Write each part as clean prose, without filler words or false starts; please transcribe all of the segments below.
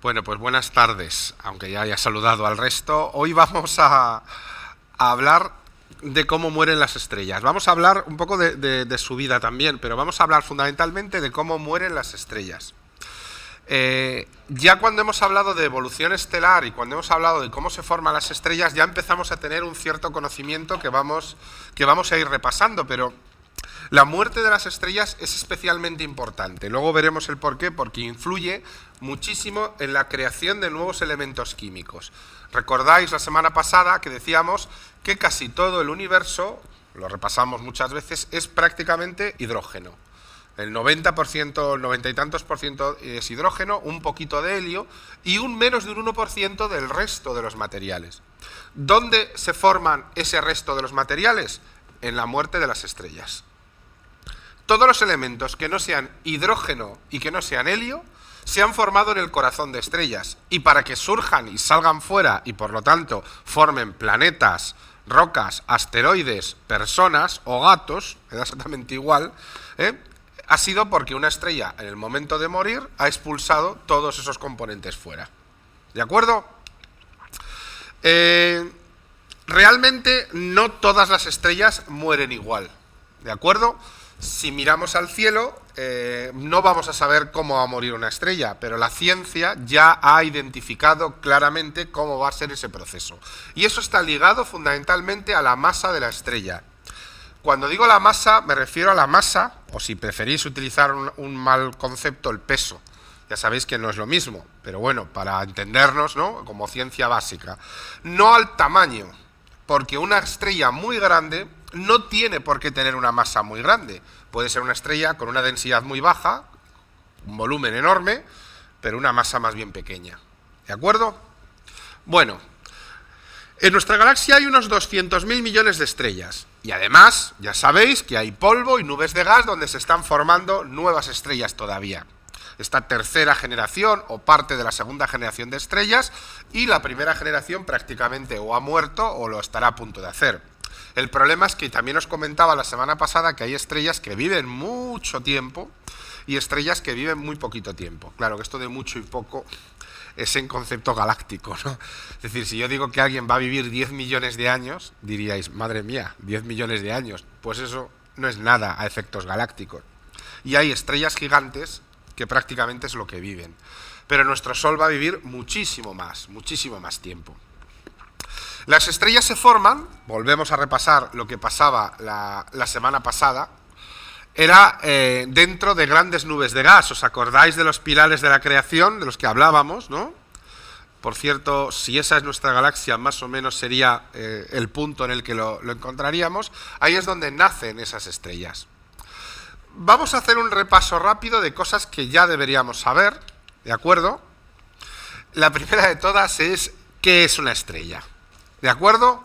Bueno, pues buenas tardes, aunque ya haya saludado al resto. Hoy vamos a hablar de cómo mueren las estrellas. Vamos a hablar un poco de su vida también, pero vamos a hablar fundamentalmente de cómo mueren las estrellas. Ya cuando hemos hablado de evolución estelar y cuando hemos hablado de cómo se forman las estrellas, ya empezamos a tener un cierto conocimiento que vamos a ir repasando, pero la muerte de las estrellas es especialmente importante. Luego veremos el por qué, porque influye muchísimo en la creación de nuevos elementos químicos. Recordáis la semana pasada que decíamos que casi todo el universo, lo repasamos muchas veces, es prácticamente hidrógeno. El 90%, el 90 y tantos por ciento es hidrógeno, un poquito de helio y un menos de un 1% del resto de los materiales. ¿Dónde se forman ese resto de los materiales? En la muerte de las estrellas. Todos los elementos que no sean hidrógeno y que no sean helio se han formado en el corazón de estrellas. Y para que surjan y salgan fuera y por lo tanto formen planetas, rocas, asteroides, personas o gatos, me da exactamente igual, ha sido porque una estrella en el momento de morir ha expulsado todos esos componentes fuera. ¿De acuerdo? Realmente no todas las estrellas mueren igual. ¿De acuerdo? Si miramos al cielo, no vamos a saber cómo va a morir una estrella, pero la ciencia ya ha identificado claramente cómo va a ser ese proceso. Y eso está ligado fundamentalmente a la masa de la estrella. Cuando digo la masa, me refiero a la masa, o si preferís utilizar un mal concepto, el peso. Ya sabéis que no es lo mismo, pero bueno, para entendernos, ¿no?, como ciencia básica. No al tamaño, porque una estrella muy grande no tiene por qué tener una masa muy grande. Puede ser una estrella con una densidad muy baja, un volumen enorme, pero una masa más bien pequeña. ¿De acuerdo? Bueno, en nuestra galaxia hay unos 200.000 millones de estrellas. Y además, ya sabéis que hay polvo y nubes de gas donde se están formando nuevas estrellas todavía. Esta tercera generación o parte de la segunda generación de estrellas, y la primera generación prácticamente o ha muerto o lo estará a punto de hacer. El problema es que también os comentaba la semana pasada que hay estrellas que viven mucho tiempo y estrellas que viven muy poquito tiempo. Claro que esto de mucho y poco es en concepto galáctico, ¿no? Es decir, si yo digo que alguien va a vivir 10 millones de años, diríais, madre mía, 10 millones de años. Pues eso no es nada a efectos galácticos. Y hay estrellas gigantes que prácticamente es lo que viven. Pero nuestro Sol va a vivir muchísimo más tiempo. Las estrellas se forman, volvemos a repasar lo que pasaba la semana pasada, era dentro de grandes nubes de gas. ¿Os acordáis de los pilares de la creación, de los que hablábamos, ¿no? Por cierto, si esa es nuestra galaxia, más o menos sería el punto en el que lo encontraríamos. Ahí es donde nacen esas estrellas. Vamos a hacer un repaso rápido de cosas que ya deberíamos saber, ¿de acuerdo? La primera de todas es, ¿qué es una estrella? ¿De acuerdo?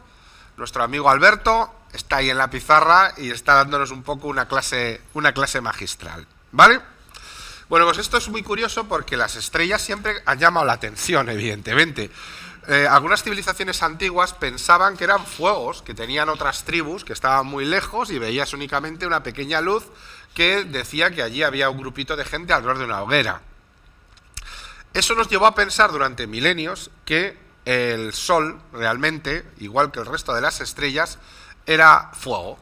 Nuestro amigo Alberto está ahí en la pizarra y está dándonos un poco una clase magistral, ¿vale? Bueno, pues esto es muy curioso porque las estrellas siempre han llamado la atención, evidentemente. Algunas civilizaciones antiguas pensaban que eran fuegos, que tenían otras tribus que estaban muy lejos y veías únicamente una pequeña luz que decía que allí había un grupito de gente alrededor de una hoguera. Eso nos llevó a pensar durante milenios que el Sol realmente, igual que el resto de las estrellas, era fuego,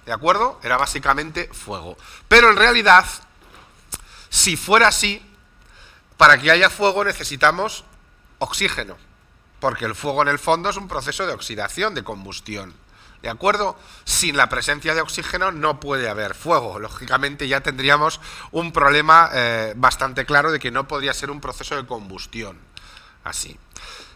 ¿de acuerdo? Era básicamente fuego. Pero en realidad, si fuera así, para que haya fuego necesitamos oxígeno, porque el fuego en el fondo es un proceso de oxidación, de combustión, ¿de acuerdo? Sin la presencia de oxígeno no puede haber fuego. Lógicamente ya tendríamos un problema bastante claro de que no podría ser un proceso de combustión así.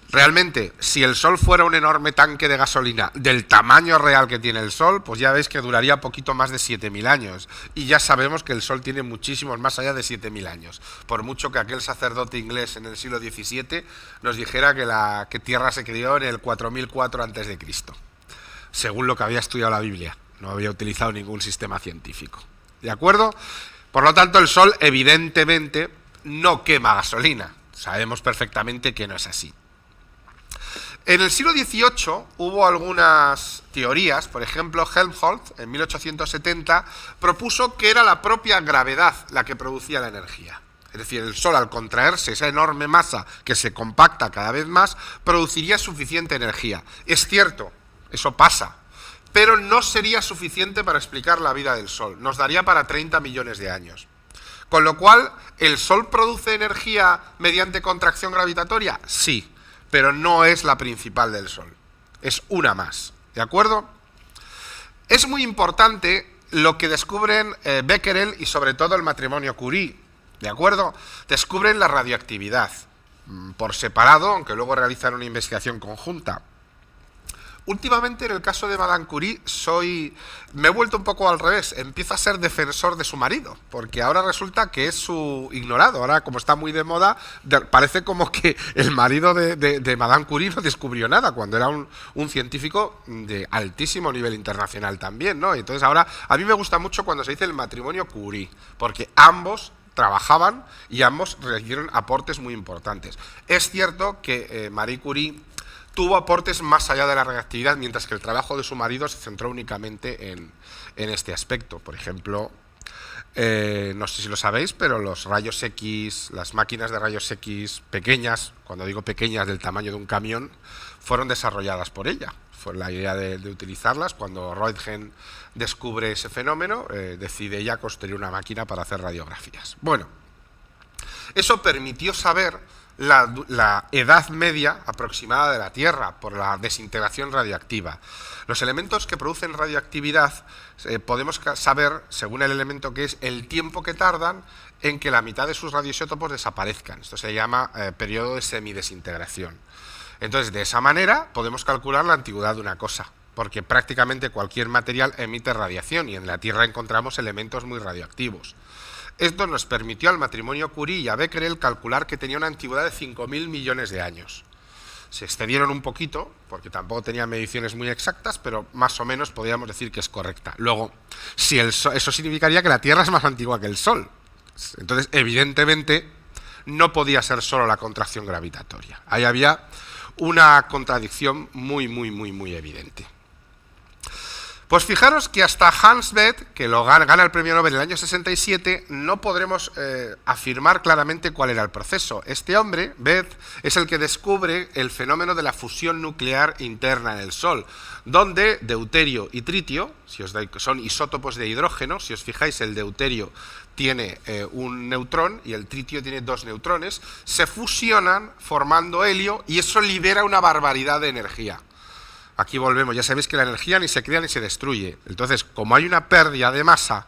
Realmente, si el Sol fuera un enorme tanque de gasolina del tamaño real que tiene el Sol, pues ya veis que duraría poquito más de 7.000 años. Y ya sabemos que el Sol tiene muchísimos más allá de 7.000 años. Por mucho que aquel sacerdote inglés en el siglo XVII nos dijera que Tierra se creó en el 4004 a.C., según lo que había estudiado la Biblia. No había utilizado ningún sistema científico. ¿De acuerdo? Por lo tanto, el Sol evidentemente no quema gasolina. Sabemos perfectamente que no es así. En el siglo XVIII hubo algunas teorías, por ejemplo, Helmholtz, en 1870, propuso que era la propia gravedad la que producía la energía. es decir, el Sol al contraerse, esa enorme masa que se compacta cada vez más, produciría suficiente energía. Es cierto, eso pasa, pero no sería suficiente para explicar la vida del Sol, nos daría para 30 millones de años. Con lo cual, ¿el Sol produce energía mediante contracción gravitatoria? Sí, pero no es la principal del Sol, es una más, ¿de acuerdo? Es muy importante lo que descubren Becquerel y sobre todo el matrimonio Curie, ¿de acuerdo? Descubren la radioactividad por separado, aunque luego realizan una investigación conjunta. Últimamente, en el caso de Madame Curie, me he vuelto un poco al revés, empiezo a ser defensor de su marido, porque ahora resulta que es su ignorado. Ahora, como está muy de moda, parece como que el marido de Madame Curie no descubrió nada, cuando era un científico de altísimo nivel internacional también, ¿no? Entonces ahora, a mí me gusta mucho cuando se dice el matrimonio Curie, porque ambos trabajaban y ambos recibieron aportes muy importantes. Es cierto que Marie Curie tuvo aportes más allá de la radioactividad, mientras que el trabajo de su marido se centró únicamente en este aspecto. Por ejemplo, no sé si lo sabéis, pero los rayos X, las máquinas de rayos X pequeñas, cuando digo pequeñas del tamaño de un camión, fueron desarrolladas por ella. Fue la idea de utilizarlas. Cuando Roentgen descubre ese fenómeno, decide ella construir una máquina para hacer radiografías. Bueno, eso permitió saber la edad media aproximada de la Tierra por la desintegración radioactiva. Los elementos que producen radioactividad podemos saber, según el elemento que es, el tiempo que tardan en que la mitad de sus radioisótopos desaparezcan. Esto se llama periodo de semidesintegración. Entonces, de esa manera podemos calcular la antigüedad de una cosa, porque prácticamente cualquier material emite radiación y en la Tierra encontramos elementos muy radioactivos. Esto nos permitió al matrimonio Curie y a Becquerel calcular que tenía una antigüedad de 5.000 millones de años. Se excedieron un poquito, porque tampoco tenían mediciones muy exactas, pero más o menos podríamos decir que es correcta. Luego, si eso significaría que la Tierra es más antigua que el Sol. Entonces, evidentemente, no podía ser solo la contracción gravitatoria. Ahí había una contradicción muy evidente. Pues fijaros que hasta Hans Bethe, que gana el premio Nobel en el año 67, no podremos afirmar claramente cuál era el proceso. Este hombre, Bethe, es el que descubre el fenómeno de la fusión nuclear interna en el Sol, donde deuterio y tritio, son isótopos de hidrógeno, si os fijáis el deuterio tiene un neutrón y el tritio tiene 2 neutrones, se fusionan formando helio y eso libera una barbaridad de energía. Aquí volvemos, ya sabéis que la energía ni se crea ni se destruye. Entonces, como hay una pérdida de masa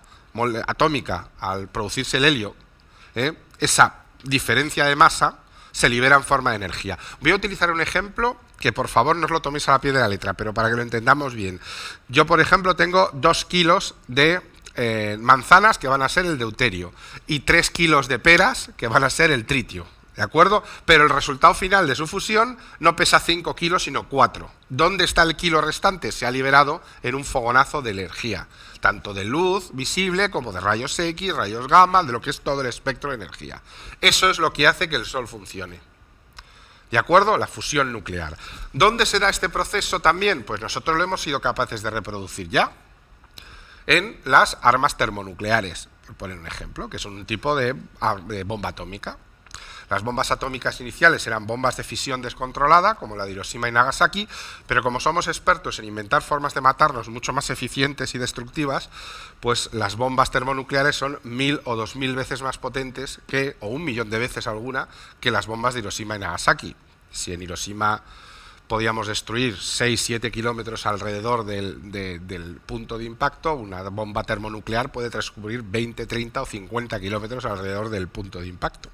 atómica al producirse el helio, esa diferencia de masa se libera en forma de energía. Voy a utilizar un ejemplo que por favor no os lo toméis a la pie de la letra, pero para que lo entendamos bien. Yo, por ejemplo, tengo 2 kilos de manzanas que van a ser el deuterio y 3 kilos de peras que van a ser el tritio. ¿De acuerdo? Pero el resultado final de su fusión no pesa 5 kilos, sino 4. ¿Dónde está el kilo restante? Se ha liberado en un fogonazo de energía, tanto de luz visible como de rayos X, rayos gamma, de lo que es todo el espectro de energía. Eso es lo que hace que el Sol funcione. ¿De acuerdo? La fusión nuclear. ¿Dónde se da este proceso también? Pues nosotros lo hemos sido capaces de reproducir ya en las armas termonucleares, por poner un ejemplo, que es un tipo de bomba atómica. Las bombas atómicas iniciales eran bombas de fisión descontrolada, como la de Hiroshima y Nagasaki, pero como somos expertos en inventar formas de matarnos mucho más eficientes y destructivas, pues las bombas termonucleares son 1000 o 2000 veces más potentes o 1.000.000 de veces alguna, que las bombas de Hiroshima y Nagasaki. Si en Hiroshima podíamos destruir 6-7 kilómetros alrededor del punto de impacto, una bomba termonuclear puede transcurrir 20, 30 o 50 kilómetros alrededor del punto de impacto.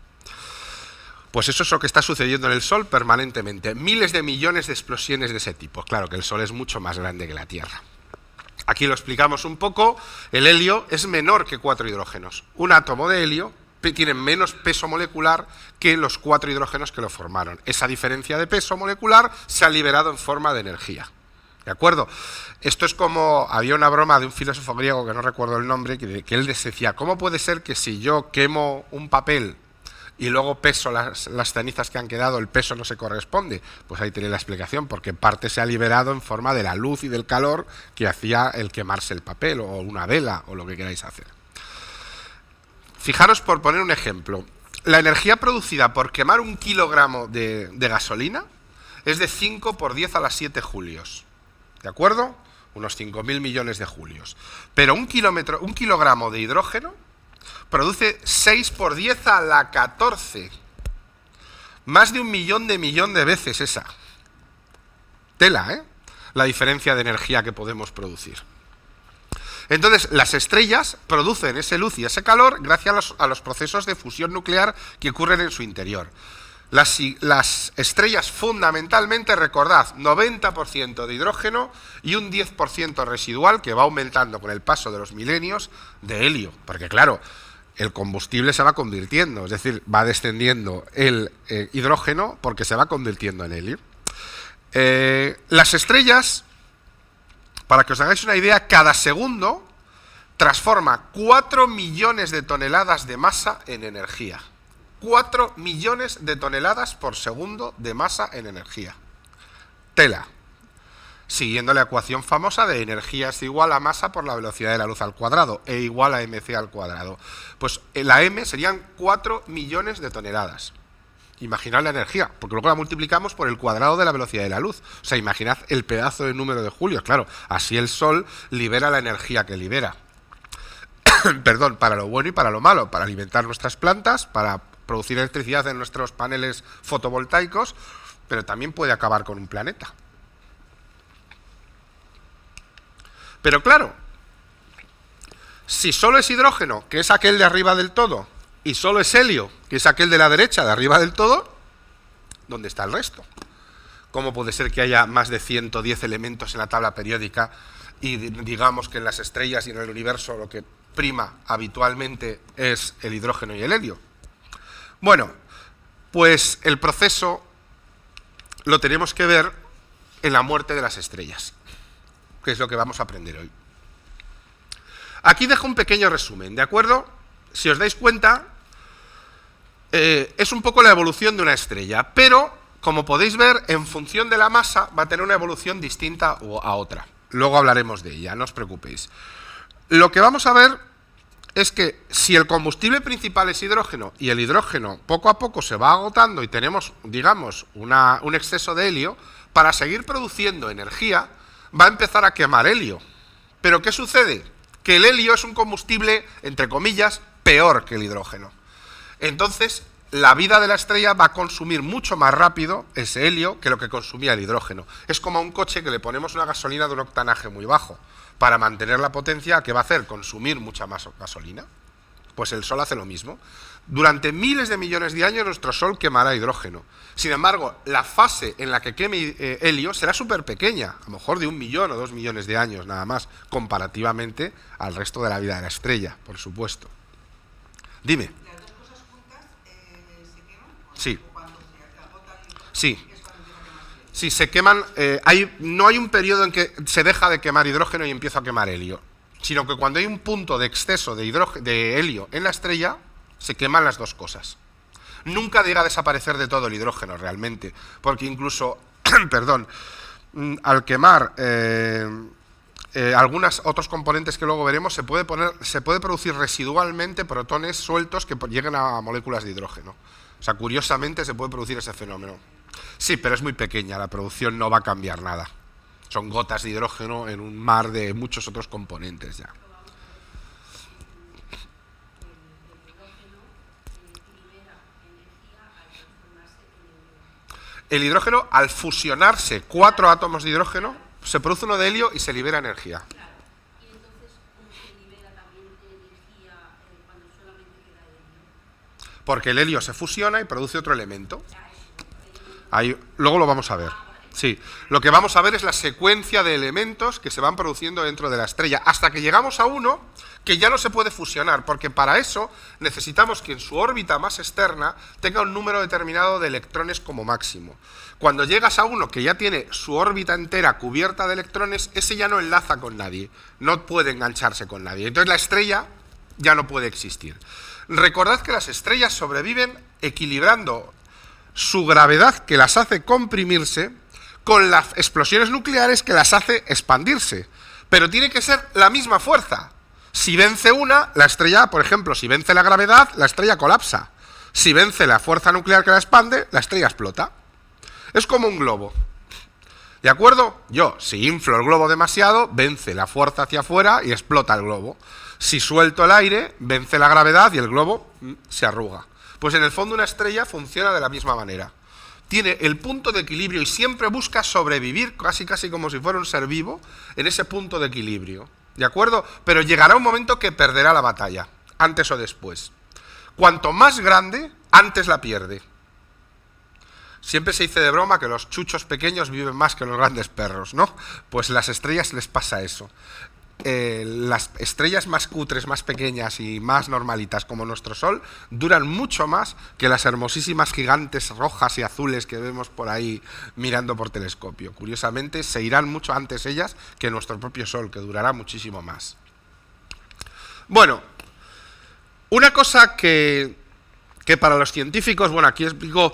Pues eso es lo que está sucediendo en el Sol permanentemente. Miles de millones de explosiones de ese tipo. Claro que el Sol es mucho más grande que la Tierra. Aquí lo explicamos un poco. El helio es menor que 4 hidrógenos. Un átomo de helio tiene menos peso molecular que los 4 hidrógenos que lo formaron. Esa diferencia de peso molecular se ha liberado en forma de energía. ¿De acuerdo? Esto es como, había una broma de un filósofo griego que no recuerdo el nombre, que él decía, ¿cómo puede ser que si yo quemo un papel y luego peso las cenizas que han quedado, el peso no se corresponde? Pues ahí tenéis la explicación, porque parte se ha liberado en forma de la luz y del calor que hacía el quemarse el papel, o una vela, o lo que queráis hacer. Fijaros, por poner un ejemplo, la energía producida por quemar 1 kilogramo de gasolina es de 5 por 10 a la 7 julios. ¿De acuerdo? Unos 5.000 millones de julios. Pero un kilogramo de hidrógeno produce 6 por 10 a la 14. Más de 1 millón de veces esa. Tela, ¿eh? La diferencia de energía que podemos producir. Entonces, las estrellas producen ese luz y ese calor gracias a los procesos de fusión nuclear que ocurren en su interior. Las estrellas fundamentalmente, recordad, 90% de hidrógeno y un 10% residual que va aumentando con el paso de los milenios de helio. Porque claro, el combustible se va convirtiendo, es decir, va descendiendo el hidrógeno porque se va convirtiendo en helio. Las estrellas, para que os hagáis una idea, cada segundo transforma 4 millones de toneladas de masa en energía. 4 millones de toneladas por segundo de masa en energía. Tela. Siguiendo la ecuación famosa de energía es igual a masa por la velocidad de la luz al cuadrado, E igual a mc al cuadrado. Pues la m serían 4 millones de toneladas. Imaginad la energía, porque luego la multiplicamos por el cuadrado de la velocidad de la luz. O sea, imaginad el pedazo de número de julios. Claro, así el Sol libera la energía que libera. Perdón, para lo bueno y para lo malo, para alimentar nuestras plantas, para producir electricidad en nuestros paneles fotovoltaicos, pero también puede acabar con un planeta. Pero claro, si solo es hidrógeno, que es aquel de arriba del todo, y solo es helio, que es aquel de la derecha, de arriba del todo, ¿dónde está el resto? ¿Cómo puede ser que haya más de 110 elementos en la tabla periódica y digamos que en las estrellas y en el universo lo que prima habitualmente es el hidrógeno y el helio? Bueno, pues el proceso lo tenemos que ver en la muerte de las estrellas, que es lo que vamos a aprender hoy. Aquí dejo un pequeño resumen, ¿de acuerdo? Si os dais cuenta, es un poco la evolución de una estrella, pero, como podéis ver, en función de la masa va a tener una evolución distinta a otra. Luego hablaremos de ella, no os preocupéis. Lo que vamos a ver es que si el combustible principal es hidrógeno y el hidrógeno poco a poco se va agotando y tenemos, digamos, un exceso de helio, para seguir produciendo energía va a empezar a quemar helio. ¿Pero qué sucede? Que el helio es un combustible, entre comillas, peor que el hidrógeno. Entonces, la vida de la estrella va a consumir mucho más rápido ese helio que lo que consumía el hidrógeno. Es como a un coche que le ponemos una gasolina de un octanaje muy bajo. Para mantener la potencia, ¿qué va a hacer? Consumir mucha más gasolina. Pues el Sol hace lo mismo. Durante miles de millones de años nuestro Sol quemará hidrógeno. Sin embargo, la fase en la que queme helio será súper pequeña, a lo mejor de 1 millón o 2 millones de años nada más, comparativamente al resto de la vida de la estrella, por supuesto. Dime. ¿Las dos cosas juntas se queman? Sí. ¿O cuando se agota el hidrógeno? Sí. Es cuando empieza a quemarse. Sí, se queman, no hay un periodo en que se deja de quemar hidrógeno y empieza a quemar helio, sino que cuando hay un punto de exceso de helio en la estrella, se queman las dos cosas. Nunca llega a desaparecer de todo el hidrógeno realmente, porque incluso, perdón, al quemar algunos otros componentes que luego veremos, se puede producir residualmente protones sueltos que lleguen a moléculas de hidrógeno. O sea, curiosamente se puede producir ese fenómeno. Sí, pero es muy pequeña, la producción no va a cambiar nada. Son gotas de hidrógeno en un mar de muchos otros componentes ya. El hidrógeno, al fusionarse 4 átomos de hidrógeno, se produce uno de helio y se libera energía. Y entonces, ¿cómo se libera también energía cuando solamente queda helio? Porque el helio se fusiona y produce otro elemento. Ahí, luego lo vamos a ver. Sí, lo que vamos a ver es la secuencia de elementos que se van produciendo dentro de la estrella, hasta que llegamos a uno que ya no se puede fusionar, porque para eso necesitamos que en su órbita más externa tenga un número determinado de electrones como máximo. Cuando llegas a uno que ya tiene su órbita entera cubierta de electrones, ese ya no enlaza con nadie, no puede engancharse con nadie. Entonces la estrella ya no puede existir. Recordad que las estrellas sobreviven equilibrando su gravedad, que las hace comprimirse, con las explosiones nucleares que las hace expandirse. Pero tiene que ser la misma fuerza. Si vence una, la estrella, por ejemplo, si vence la gravedad, la estrella colapsa. Si vence la fuerza nuclear que la expande, la estrella explota. Es como un globo. ¿De acuerdo? Yo, si inflo el globo demasiado, vence la fuerza hacia afuera y explota el globo. Si suelto el aire, vence la gravedad y el globo se arruga. Pues en el fondo una estrella funciona de la misma manera. Tiene el punto de equilibrio y siempre busca sobrevivir, casi como si fuera un ser vivo, en ese punto de equilibrio. ¿De acuerdo? Pero llegará un momento que perderá la batalla, antes o después. Cuanto más grande, antes la pierde. Siempre se dice de broma que los chuchos pequeños viven más que los grandes perros, ¿no? Pues a las estrellas les pasa eso. Las estrellas más cutres, más pequeñas y más normalitas como nuestro Sol duran mucho más que las hermosísimas gigantes rojas y azules que vemos por ahí mirando por telescopio. Curiosamente, se irán mucho antes ellas que nuestro propio Sol, que durará muchísimo más. Bueno, una cosa que para los científicos, bueno, aquí explico,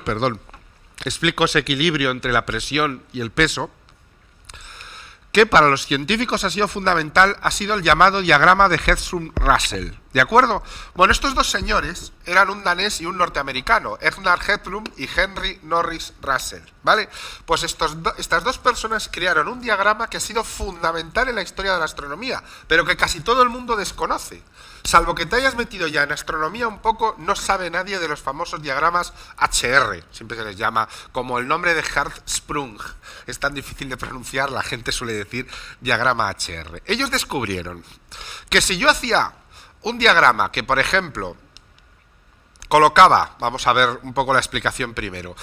perdón, explico ese equilibrio entre la presión y el peso, que para los científicos ha sido fundamental, ha sido el llamado diagrama de Hertzsprung-Russell. ¿De acuerdo? Bueno, estos dos señores eran un danés y un norteamericano, Egnard Hertzsprung y Henry Norris Russell, ¿vale? Pues estas dos personas crearon un diagrama que ha sido fundamental en la historia de la astronomía, pero que casi todo el mundo desconoce. Salvo que te hayas metido ya en astronomía un poco, no sabe nadie de los famosos diagramas HR, siempre se les llama, como el nombre de Hertzsprung. Es tan difícil de pronunciar, la gente suele decir diagrama HR. Ellos descubrieron que si yo hacía un diagrama que, por ejemplo, colocaba, vamos a ver un poco la explicación primero,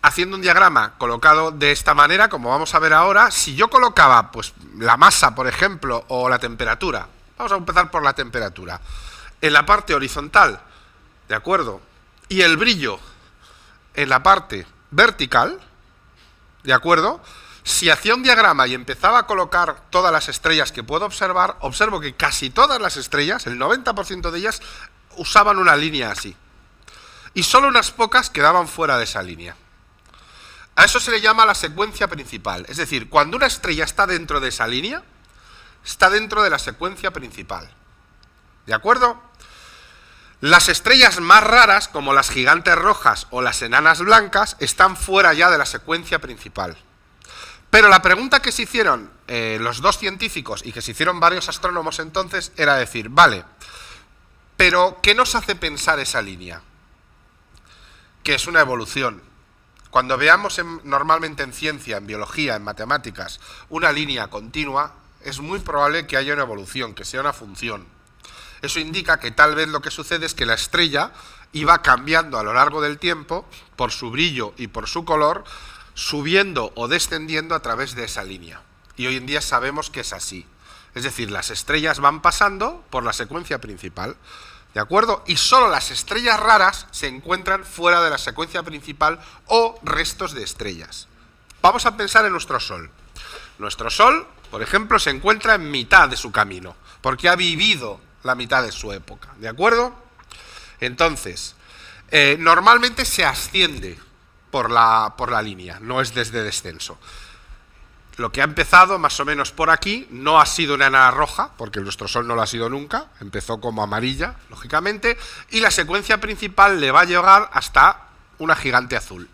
haciendo un diagrama colocado de esta manera, como vamos a ver ahora, si yo colocaba pues la masa, por ejemplo, o la temperatura, vamos a empezar por la temperatura, en la parte horizontal, ¿de acuerdo? Y el brillo en la parte vertical, ¿de acuerdo? Si hacía un diagrama y empezaba a colocar todas las estrellas que puedo observar, observo que casi todas las estrellas, el 90% de ellas, usaban una línea así. Y solo unas pocas quedaban fuera de esa línea. A eso se le llama la secuencia principal. Es decir, cuando una estrella está dentro de esa línea, está dentro de la secuencia principal. ¿De acuerdo? Las estrellas más raras, como las gigantes rojas o las enanas blancas, están fuera ya de la secuencia principal. Pero la pregunta que se hicieron los dos científicos y que se hicieron varios astrónomos entonces era decir, vale, pero ¿qué nos hace pensar esa línea? Que es una evolución. Cuando veamos normalmente en ciencia, en biología, en matemáticas, una línea continua, es muy probable que haya una evolución, que sea una función. Eso indica que tal vez lo que sucede es que la estrella iba cambiando a lo largo del tiempo, por su brillo y por su color, subiendo o descendiendo a través de esa línea. Y hoy en día sabemos que es así. Es decir, las estrellas van pasando por la secuencia principal, ¿de acuerdo? Y solo las estrellas raras se encuentran fuera de la secuencia principal o restos de estrellas. Vamos a pensar en nuestro Sol. Nuestro Sol, por ejemplo, se encuentra en mitad de su camino, porque ha vivido la mitad de su época, ¿de acuerdo? Entonces, normalmente se asciende por la línea, no es desde descenso. Lo que ha empezado más o menos por aquí no ha sido una enana roja, porque nuestro Sol no lo ha sido nunca, empezó como amarilla, lógicamente, y la secuencia principal le va a llegar hasta una gigante azul.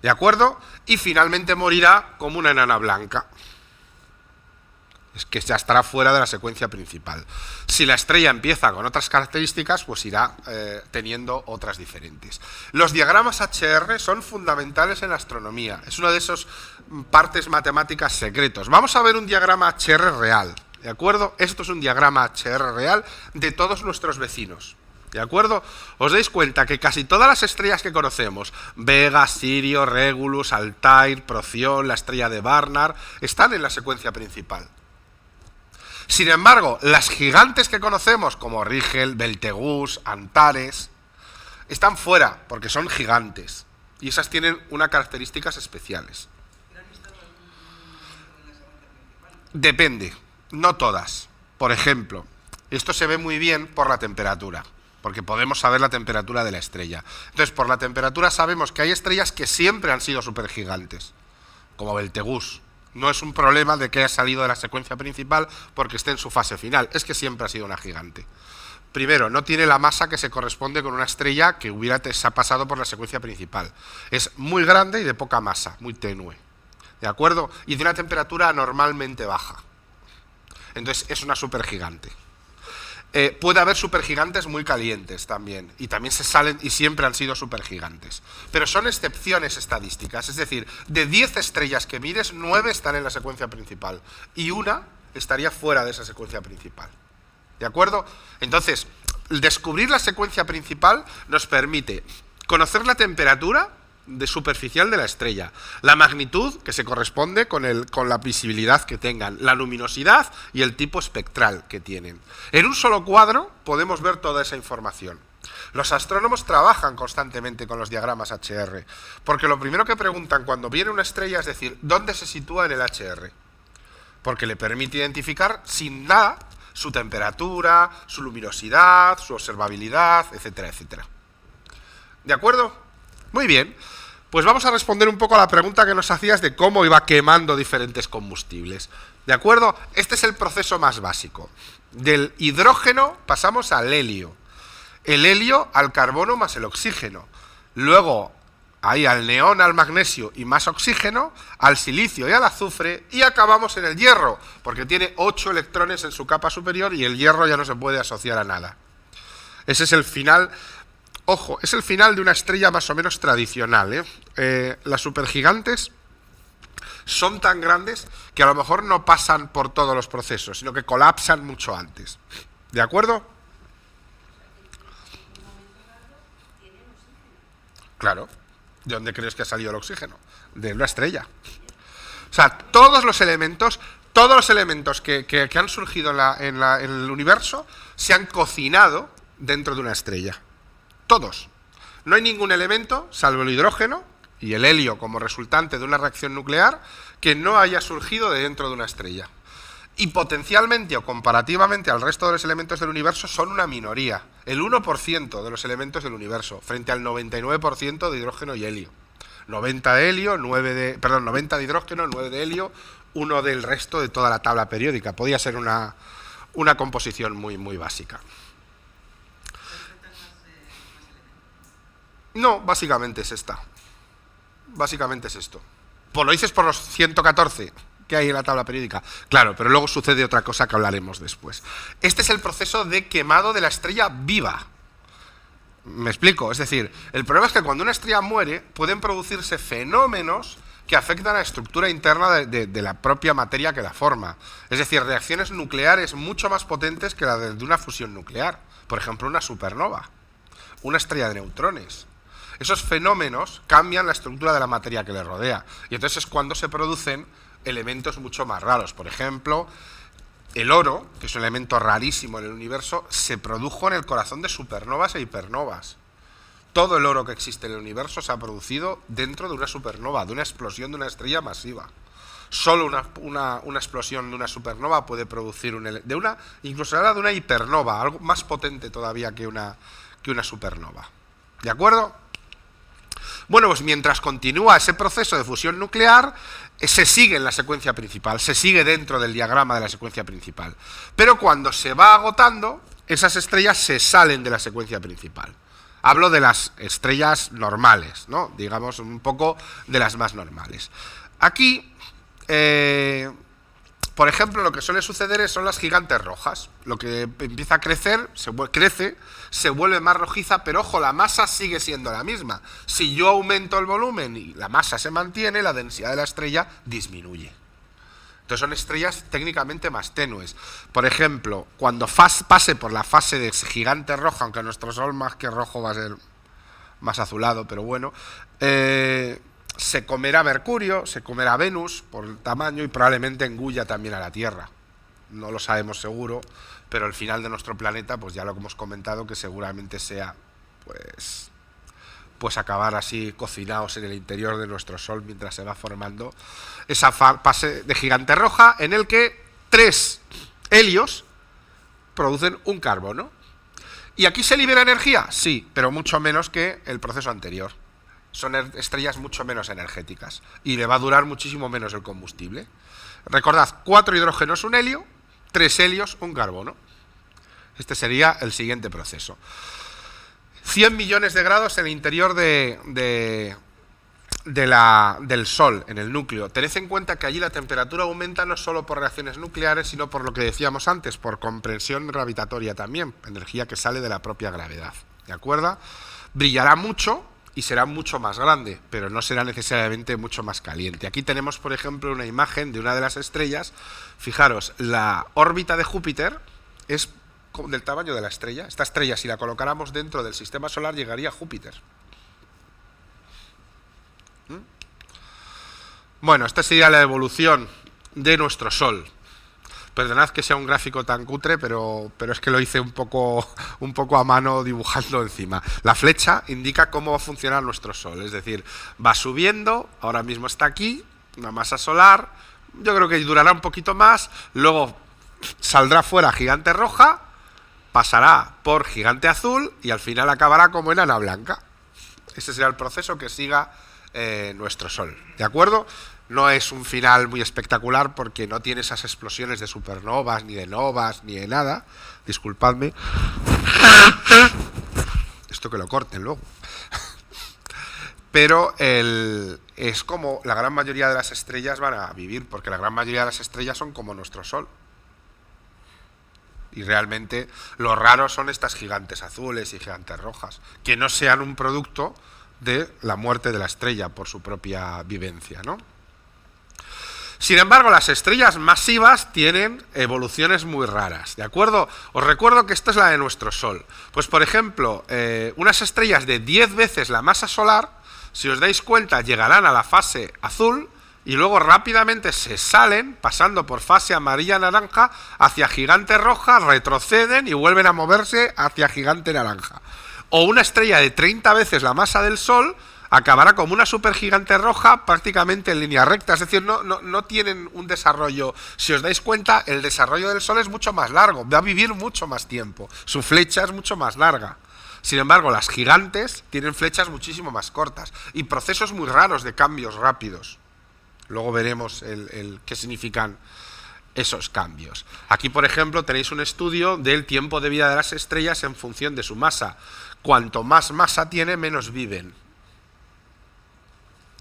¿De acuerdo? Y finalmente morirá como una enana blanca. Es que ya estará fuera de la secuencia principal. Si la estrella empieza con otras características, pues irá teniendo otras diferentes. Los diagramas HR son fundamentales en la astronomía. Es una de esas partes matemáticas secretos. Vamos a ver un diagrama HR real, ¿de acuerdo? Esto es un diagrama HR real de todos nuestros vecinos, ¿de acuerdo? Os dais cuenta que casi todas las estrellas que conocemos, Vega, Sirio, Regulus, Altair, Procyon, la estrella de Barnard, están en la secuencia principal. Sin embargo, las gigantes que conocemos, como Rigel, Beltegus, Antares, están fuera, porque son gigantes. Y esas tienen unas características especiales. Depende, no todas. Por ejemplo, esto se ve muy bien por la temperatura, porque podemos saber la temperatura de la estrella. Entonces, por la temperatura sabemos que hay estrellas que siempre han sido supergigantes, como Beltegus. No es un problema de que haya salido de la secuencia principal porque esté en su fase final, es que siempre ha sido una gigante. Primero, no tiene la masa que se corresponde con una estrella que se ha pasado por la secuencia principal. Es muy grande y de poca masa, muy tenue. ¿De acuerdo? Y de una temperatura anormalmente baja. Entonces es una supergigante. Puede haber supergigantes muy calientes también, y también se salen y siempre han sido supergigantes. Pero son excepciones estadísticas, es decir, de 10 estrellas que mires, 9 están en la secuencia principal y una estaría fuera de esa secuencia principal. ¿De acuerdo? Entonces, descubrir la secuencia principal nos permite conocer la temperatura superficial de la estrella, la magnitud que se corresponde con la visibilidad que tengan, la luminosidad y el tipo espectral que tienen. En un solo cuadro podemos ver toda esa información. Los astrónomos trabajan constantemente con los diagramas HR, porque lo primero que preguntan cuando viene una estrella es decir, ¿dónde se sitúa en el HR? Porque le permite identificar sin nada su temperatura, su luminosidad, su observabilidad, etcétera, etcétera. ¿De acuerdo? Muy bien, pues vamos a responder un poco a la pregunta que nos hacías de cómo iba quemando diferentes combustibles. ¿De acuerdo? Este es el proceso más básico. Del hidrógeno pasamos al helio. El helio al carbono más el oxígeno. Luego, ahí al neón, al magnesio y más oxígeno, al silicio y al azufre, y acabamos en el hierro, porque tiene 8 electrones en su capa superior y el hierro ya no se puede asociar a nada. Ese es el final. Ojo, es el final de una estrella más o menos tradicional, las supergigantes son tan grandes que a lo mejor no pasan por todos los procesos, sino que colapsan mucho antes. ¿De acuerdo? Claro. ¿De dónde crees que ha salido el oxígeno? De una estrella. O sea, todos los elementos que han surgido en el universo se han cocinado dentro de una estrella. Todos. No hay ningún elemento, salvo el hidrógeno y el helio como resultante de una reacción nuclear, que no haya surgido de dentro de una estrella. Y potencialmente o comparativamente al resto de los elementos del universo son una minoría. El 1% de los elementos del universo, frente al 99% de hidrógeno y helio. 90 de helio, 90 de hidrógeno, 9 de helio, 1 del resto de toda la tabla periódica. Podía ser una composición muy, muy básica. No, básicamente es esta. Básicamente es esto. Pues lo dices por los 114 que hay en la tabla periódica. Claro, pero luego sucede otra cosa que hablaremos después. Este es el proceso de quemado de la estrella viva. ¿Me explico? Es decir, el problema es que cuando una estrella muere pueden producirse fenómenos que afectan a la estructura interna de la propia materia que la forma. Es decir, reacciones nucleares mucho más potentes que la de una fusión nuclear. Por ejemplo, una supernova, una estrella de neutrones. Esos fenómenos cambian la estructura de la materia que le rodea. Y entonces es cuando se producen elementos mucho más raros. Por ejemplo, el oro, que es un elemento rarísimo en el universo, se produjo en el corazón de supernovas e hipernovas. Todo el oro que existe en el universo se ha producido dentro de una supernova, de una explosión de una estrella masiva. Solo una explosión de una supernova puede producir incluso ahora de una hipernova, algo más potente todavía que una supernova. ¿De acuerdo? Bueno, pues mientras continúa ese proceso de fusión nuclear, se sigue en la secuencia principal, se sigue dentro del diagrama de la secuencia principal. Pero cuando se va agotando, esas estrellas se salen de la secuencia principal. Hablo de las estrellas normales, ¿no? Digamos un poco de las más normales. Aquí, por ejemplo, lo que suele suceder son las gigantes rojas. Lo que empieza a crecer, crece, se vuelve más rojiza, pero ojo, la masa sigue siendo la misma. Si yo aumento el volumen y la masa se mantiene, la densidad de la estrella disminuye. Entonces son estrellas técnicamente más tenues. Por ejemplo, cuando pase por la fase de gigante roja, aunque nuestro Sol más que rojo va a ser más azulado, pero bueno, se comerá Mercurio, se comerá Venus por el tamaño y probablemente engulla también a la Tierra. No lo sabemos seguro, pero el final de nuestro planeta, pues ya lo hemos comentado, que seguramente sea pues acabar así cocinados en el interior de nuestro Sol mientras se va formando esa fase de gigante roja en el que 3 helios producen un carbono. ¿Y aquí se libera energía? Sí, pero mucho menos que el proceso anterior. Son estrellas mucho menos energéticas y le va a durar muchísimo menos el combustible. Recordad, 4 hidrógenos, un helio, 3 helios, un carbono. Este sería el siguiente proceso. 100 millones de grados en el interior del Sol, en el núcleo. Tened en cuenta que allí la temperatura aumenta no solo por reacciones nucleares, sino por lo que decíamos antes, por compresión gravitatoria también, energía que sale de la propia gravedad. ¿De acuerdo? Brillará mucho y será mucho más grande, pero no será necesariamente mucho más caliente. Aquí tenemos, por ejemplo, una imagen de una de las estrellas. Fijaros, la órbita de Júpiter es del tamaño de la estrella. Esta estrella, si la colocáramos dentro del sistema solar, llegaría a Júpiter. Bueno, esta sería la evolución de nuestro Sol. Perdonad que sea un gráfico tan cutre, pero es que lo hice un poco a mano dibujando encima. La flecha indica cómo va a funcionar nuestro Sol, es decir, va subiendo, ahora mismo está aquí, una masa solar, yo creo que durará un poquito más, luego saldrá fuera gigante roja, pasará por gigante azul y al final acabará como enana blanca. Ese será el proceso que siga nuestro Sol, ¿de acuerdo? No es un final muy espectacular porque no tiene esas explosiones de supernovas, ni de novas, ni de nada. Disculpadme. Esto que lo corten luego. Pero es como la gran mayoría de las estrellas van a vivir, porque la gran mayoría de las estrellas son como nuestro Sol. Y realmente lo raro son estas gigantes azules y gigantes rojas, que no sean un producto de la muerte de la estrella por su propia vivencia, ¿no? Sin embargo, las estrellas masivas tienen evoluciones muy raras, ¿de acuerdo? Os recuerdo que esta es la de nuestro Sol. Pues, por ejemplo, unas estrellas de 10 veces la masa solar, si os dais cuenta, llegarán a la fase azul y luego rápidamente se salen, pasando por fase amarilla-naranja, hacia gigante roja, retroceden y vuelven a moverse hacia gigante naranja. O una estrella de 30 veces la masa del Sol acabará como una supergigante roja prácticamente en línea recta, es decir, no tienen un desarrollo. Si os dais cuenta, el desarrollo del Sol es mucho más largo, va a vivir mucho más tiempo, su flecha es mucho más larga. Sin embargo, las gigantes tienen flechas muchísimo más cortas y procesos muy raros de cambios rápidos. Luego veremos qué significan esos cambios. Aquí, por ejemplo, tenéis un estudio del tiempo de vida de las estrellas en función de su masa. Cuanto más masa tiene, menos viven.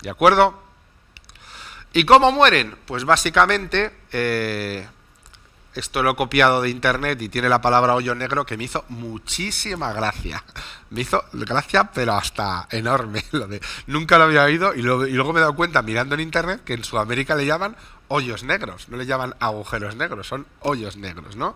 ¿De acuerdo? ¿Y cómo mueren? Pues básicamente, esto lo he copiado de internet y tiene la palabra hoyo negro que me hizo muchísima gracia. Me hizo gracia, pero hasta enorme. Nunca lo había oído y luego me he dado cuenta mirando en internet que en Sudamérica le llaman hoyos negros, no le llaman agujeros negros, son hoyos negros, ¿no?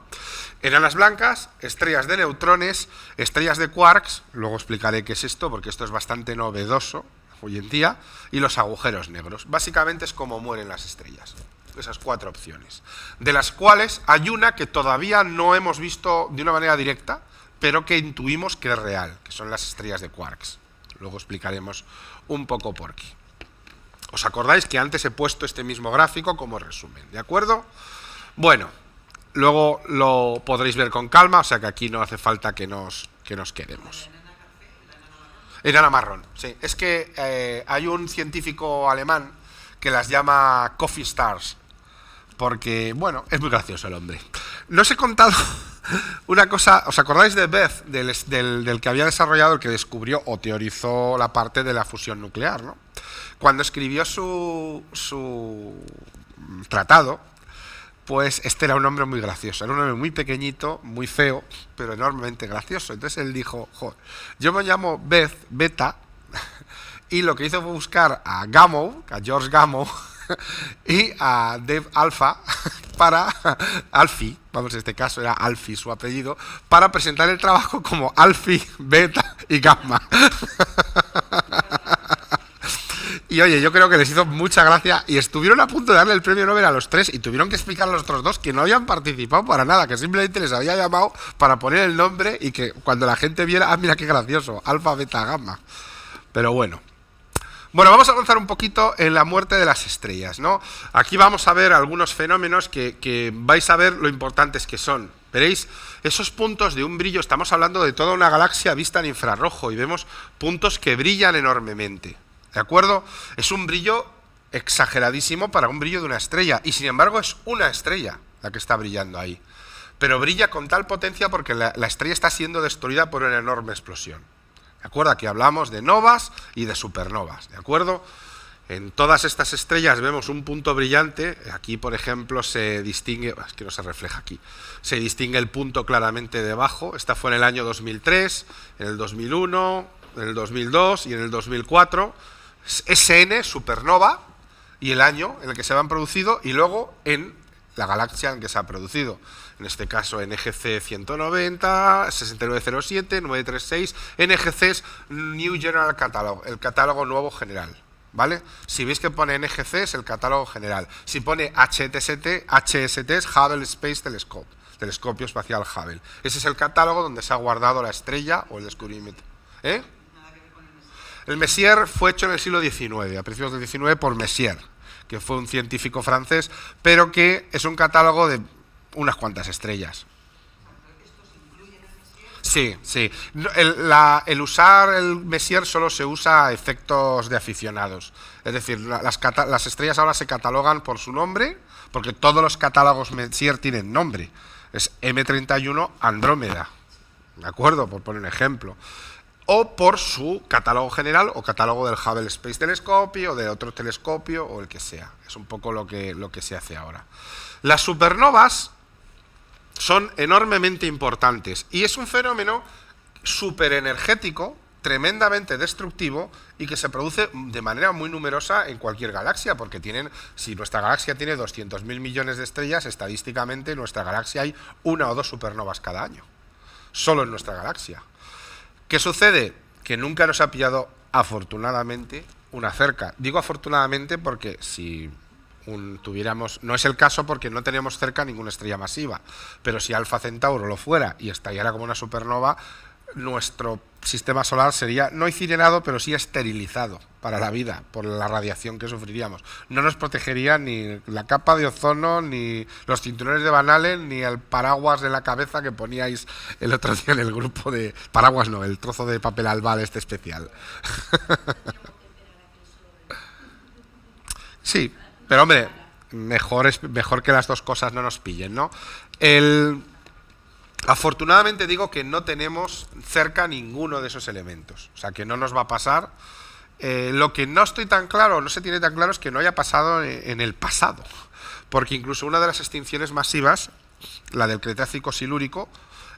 Enanas blancas, estrellas de neutrones, estrellas de quarks, luego explicaré qué es esto porque esto es bastante novedoso hoy en día, y los agujeros negros. Básicamente es como mueren las estrellas. Esas 4 opciones, de las cuales hay una que todavía no hemos visto de una manera directa, pero que intuimos que es real, que son las estrellas de quarks. Luego explicaremos un poco por qué. ¿Os acordáis que antes he puesto este mismo gráfico como resumen? ¿De acuerdo? Bueno, luego lo podréis ver con calma, o sea que aquí no hace falta que nos quedemos. Enana marrón, sí. Es que hay un científico alemán que las llama Coffee Stars, porque, bueno, es muy gracioso el hombre. No os he contado una cosa, ¿os acordáis de Beth, del que había desarrollado, el que descubrió o teorizó la parte de la fusión nuclear, ¿no? Cuando escribió su tratado, pues este era un hombre muy gracioso, era un hombre muy pequeñito, muy feo, pero enormemente gracioso. Entonces él dijo, joder, yo me llamo Beta, y lo que hizo fue buscar a Gamow, a George Gamow, y a Dave Alpha, Alfie, vamos, en este caso era Alfie su apellido, para presentar el trabajo como Alfie, Beta y Gamma. Y oye, yo creo que les hizo mucha gracia y estuvieron a punto de darle el premio Nobel a los 3 y tuvieron que explicar a los otros 2 que no habían participado para nada, que simplemente les había llamado para poner el nombre y que cuando la gente viera, ah, mira qué gracioso, Alfa, Beta, Gamma. Pero bueno. Bueno, vamos a avanzar un poquito en la muerte de las estrellas, ¿no? Aquí vamos a ver algunos fenómenos que vais a ver lo importantes que son. Veréis esos puntos de un brillo, estamos hablando de toda una galaxia vista en infrarrojo y vemos puntos que brillan enormemente. ¿De acuerdo? Es un brillo exageradísimo para un brillo de una estrella y sin embargo es una estrella la que está brillando ahí. pero brilla con tal potencia porque la estrella está siendo destruida por una enorme explosión. ¿De acuerdo? Aquí hablamos de novas y de supernovas, ¿de acuerdo? En todas estas estrellas vemos un punto brillante. Aquí, por ejemplo, se distingue, es que no se refleja aquí, se distingue el punto claramente debajo. Esta fue en el año 2003, en el 2001, en el 2002 y en el 2004. SN, supernova, y el año en el que se han producido, y luego en la galaxia en que se ha producido. En este caso NGC 190, 6907, 936, NGC es New General Catalog, el catálogo nuevo general. ¿Vale? Si veis que pone NGC es el catálogo general. Si pone HST es Hubble Space Telescope, telescopio espacial Hubble. Ese es el catálogo donde se ha guardado la estrella o el descubrimiento. ¿Eh? El Messier fue hecho en el siglo XIX, a principios del XIX, por Messier, que fue un científico francés, pero que es un catálogo de unas cuantas estrellas. Sí, sí. El usar el Messier solo se usa a efectos de aficionados. Es decir, las estrellas ahora se catalogan por su nombre, porque todos los catálogos Messier tienen nombre. Es M31 Andrómeda, ¿de acuerdo? Por poner un ejemplo. O por su catálogo general o catálogo del Hubble Space Telescope o de otro telescopio o el que sea. Es un poco lo que se hace ahora. Las supernovas son enormemente importantes y es un fenómeno superenergético, tremendamente destructivo y que se produce de manera muy numerosa en cualquier galaxia, porque si nuestra galaxia tiene 200.000 millones de estrellas, estadísticamente en nuestra galaxia hay 1 o 2 supernovas cada año, solo en nuestra galaxia. ¿Qué sucede? Que nunca nos ha pillado, afortunadamente, una cerca. Digo afortunadamente porque si tuviéramos, no es el caso porque no tenemos cerca ninguna estrella masiva, pero si Alfa Centauro lo fuera y estallara como una supernova, nuestro sistema solar sería no incinerado, pero sí esterilizado para la vida por la radiación que sufriríamos. No nos protegería ni la capa de ozono, ni los cinturones de Van Allen, ni el paraguas de la cabeza que poníais el otro día en el grupo de... Paraguas no, el trozo de papel albal este especial. Sí, pero hombre, mejor que las dos cosas no nos pillen, ¿no? Afortunadamente digo que no tenemos cerca ninguno de esos elementos, o sea que no nos va a pasar. Lo que no estoy tan claro, no se tiene tan claro, es que no haya pasado en el pasado, porque incluso una de las extinciones masivas, la del Cretácico Silúrico,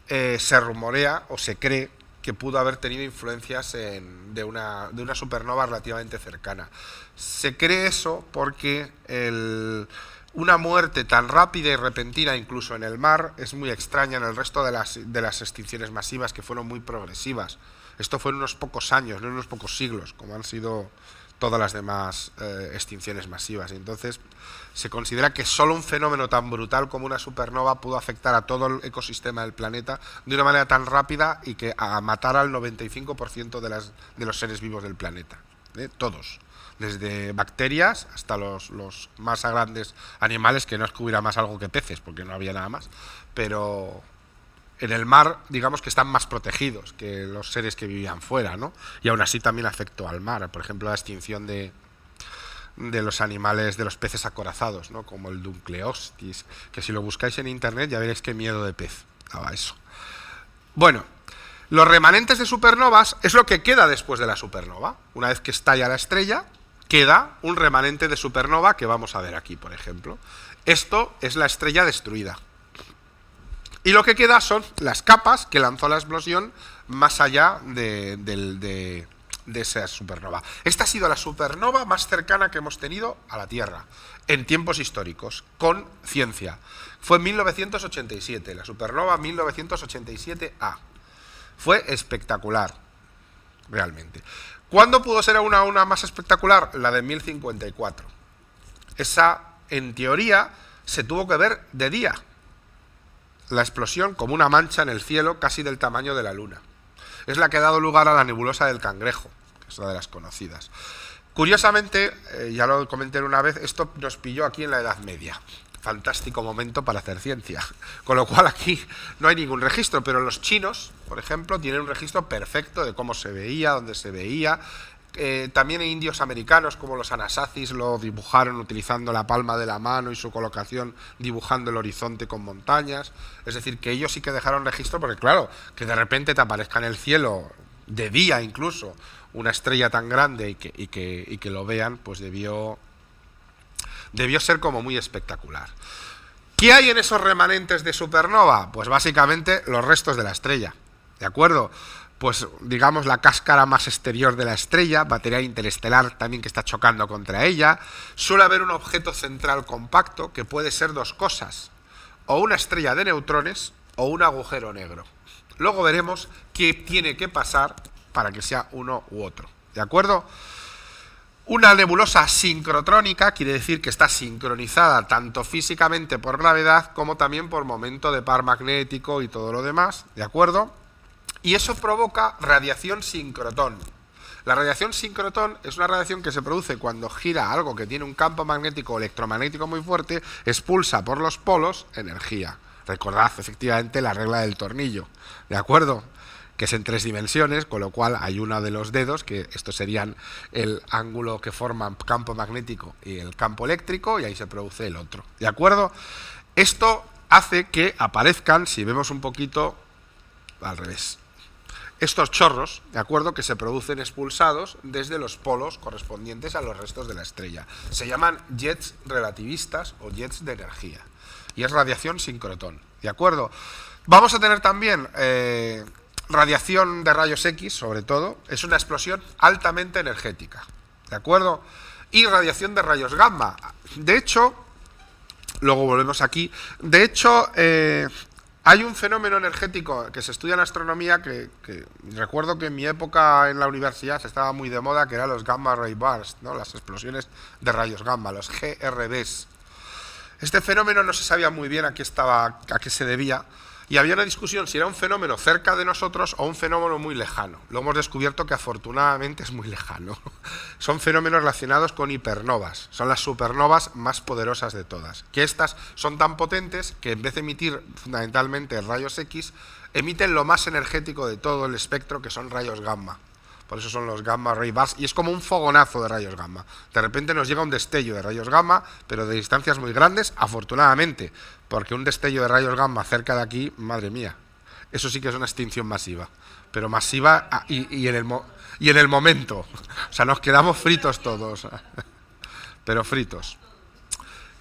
se rumorea o se cree que pudo haber tenido influencias de una supernova relativamente cercana. Se cree eso porque una muerte tan rápida y repentina, incluso en el mar, es muy extraña en el resto de las extinciones masivas, que fueron muy progresivas. Esto fue en unos pocos años, no en unos pocos siglos, como han sido todas las demás extinciones masivas. Entonces, se considera que solo un fenómeno tan brutal como una supernova pudo afectar a todo el ecosistema del planeta de una manera tan rápida y que matara al 95% de los seres vivos del planeta. Todos. Desde bacterias hasta los más grandes animales, que no es que hubiera más algo que peces, porque no había nada más, pero en el mar, digamos que están más protegidos que los seres que vivían fuera, ¿no? Y aún así también afectó al mar, por ejemplo, la extinción de los animales, de los peces acorazados, ¿no? Como el Dunkleostis, que si lo buscáis en internet ya veréis qué miedo de pez daba eso. Bueno, los remanentes de supernovas es lo que queda después de la supernova. Una vez que estalla la estrella, queda un remanente de supernova que vamos a ver aquí, por ejemplo. Esto es la estrella destruida. Y lo que queda son las capas que lanzó la explosión más allá de esa supernova. Esta ha sido la supernova más cercana que hemos tenido a la Tierra en tiempos históricos, con ciencia. Fue en 1987, la supernova 1987A. Fue espectacular, realmente. ¿Cuándo pudo ser una más espectacular? La de 1054. Esa, en teoría, se tuvo que ver de día. La explosión como una mancha en el cielo casi del tamaño de la Luna. Es la que ha dado lugar a la nebulosa del Cangrejo, que es una de las conocidas. Curiosamente, ya lo comenté una vez, esto nos pilló aquí en la Edad Media. Fantástico momento para hacer ciencia. Con lo cual aquí no hay ningún registro, pero los chinos, por ejemplo, tienen un registro perfecto de cómo se veía, dónde se veía, También hay indios americanos como los Anasazis lo dibujaron utilizando la palma de la mano y su colocación dibujando el horizonte con montañas. Es decir, que ellos sí que dejaron registro porque claro, que de repente te aparezca en el cielo, de día incluso, una estrella tan grande y que lo vean, pues debió ser como muy espectacular. ¿Qué hay en esos remanentes de supernova? Pues básicamente los restos de la estrella, ¿de acuerdo? Pues digamos la cáscara más exterior de la estrella, material interestelar también que está chocando contra ella. Suele haber un objeto central compacto que puede ser dos cosas, o una estrella de neutrones o un agujero negro. Luego veremos qué tiene que pasar para que sea uno u otro, ¿de acuerdo? Una nebulosa sincrotrónica quiere decir que está sincronizada tanto físicamente por gravedad como también por momento de par magnético y todo lo demás, ¿de acuerdo? Y eso provoca radiación sincrotón. La radiación sincrotón es una radiación que se produce cuando gira algo que tiene un campo magnético o electromagnético muy fuerte, expulsa por los polos energía. Recordad efectivamente la regla del tornillo, ¿de acuerdo? Que es en 3 dimensiones, con lo cual hay uno de los dedos, que estos serían el ángulo que forman campo magnético y el campo eléctrico, y ahí se produce el otro, ¿de acuerdo? Esto hace que aparezcan, si vemos un poquito, al revés, estos chorros, ¿de acuerdo?, que se producen expulsados desde los polos correspondientes a los restos de la estrella. Se llaman jets relativistas o jets de energía, y es radiación sincrotón, ¿de acuerdo? Vamos a tener también radiación de rayos X, sobre todo, es una explosión altamente energética, ¿de acuerdo? Y radiación de rayos gamma. De hecho, luego volvemos aquí, de hecho, hay un fenómeno energético que se estudia en astronomía que recuerdo que en mi época en la universidad estaba muy de moda, que eran los gamma ray bursts, ¿no? Las explosiones de rayos gamma, los GRBs. Este fenómeno no se sabía muy bien a qué se debía, y había una discusión si era un fenómeno cerca de nosotros o un fenómeno muy lejano. Lo hemos descubierto que afortunadamente es muy lejano. Son fenómenos relacionados con hipernovas. Son las supernovas más poderosas de todas. Que estas son tan potentes que en vez de emitir fundamentalmente rayos X, emiten lo más energético de todo el espectro, que son rayos gamma. Por eso son los gamma ray bursts, y es como un fogonazo de rayos gamma. De repente nos llega un destello de rayos gamma, pero de distancias muy grandes, afortunadamente, porque un destello de rayos gamma cerca de aquí, madre mía, eso sí que es una extinción masiva, pero masiva y en el momento. O sea, nos quedamos fritos todos, pero fritos.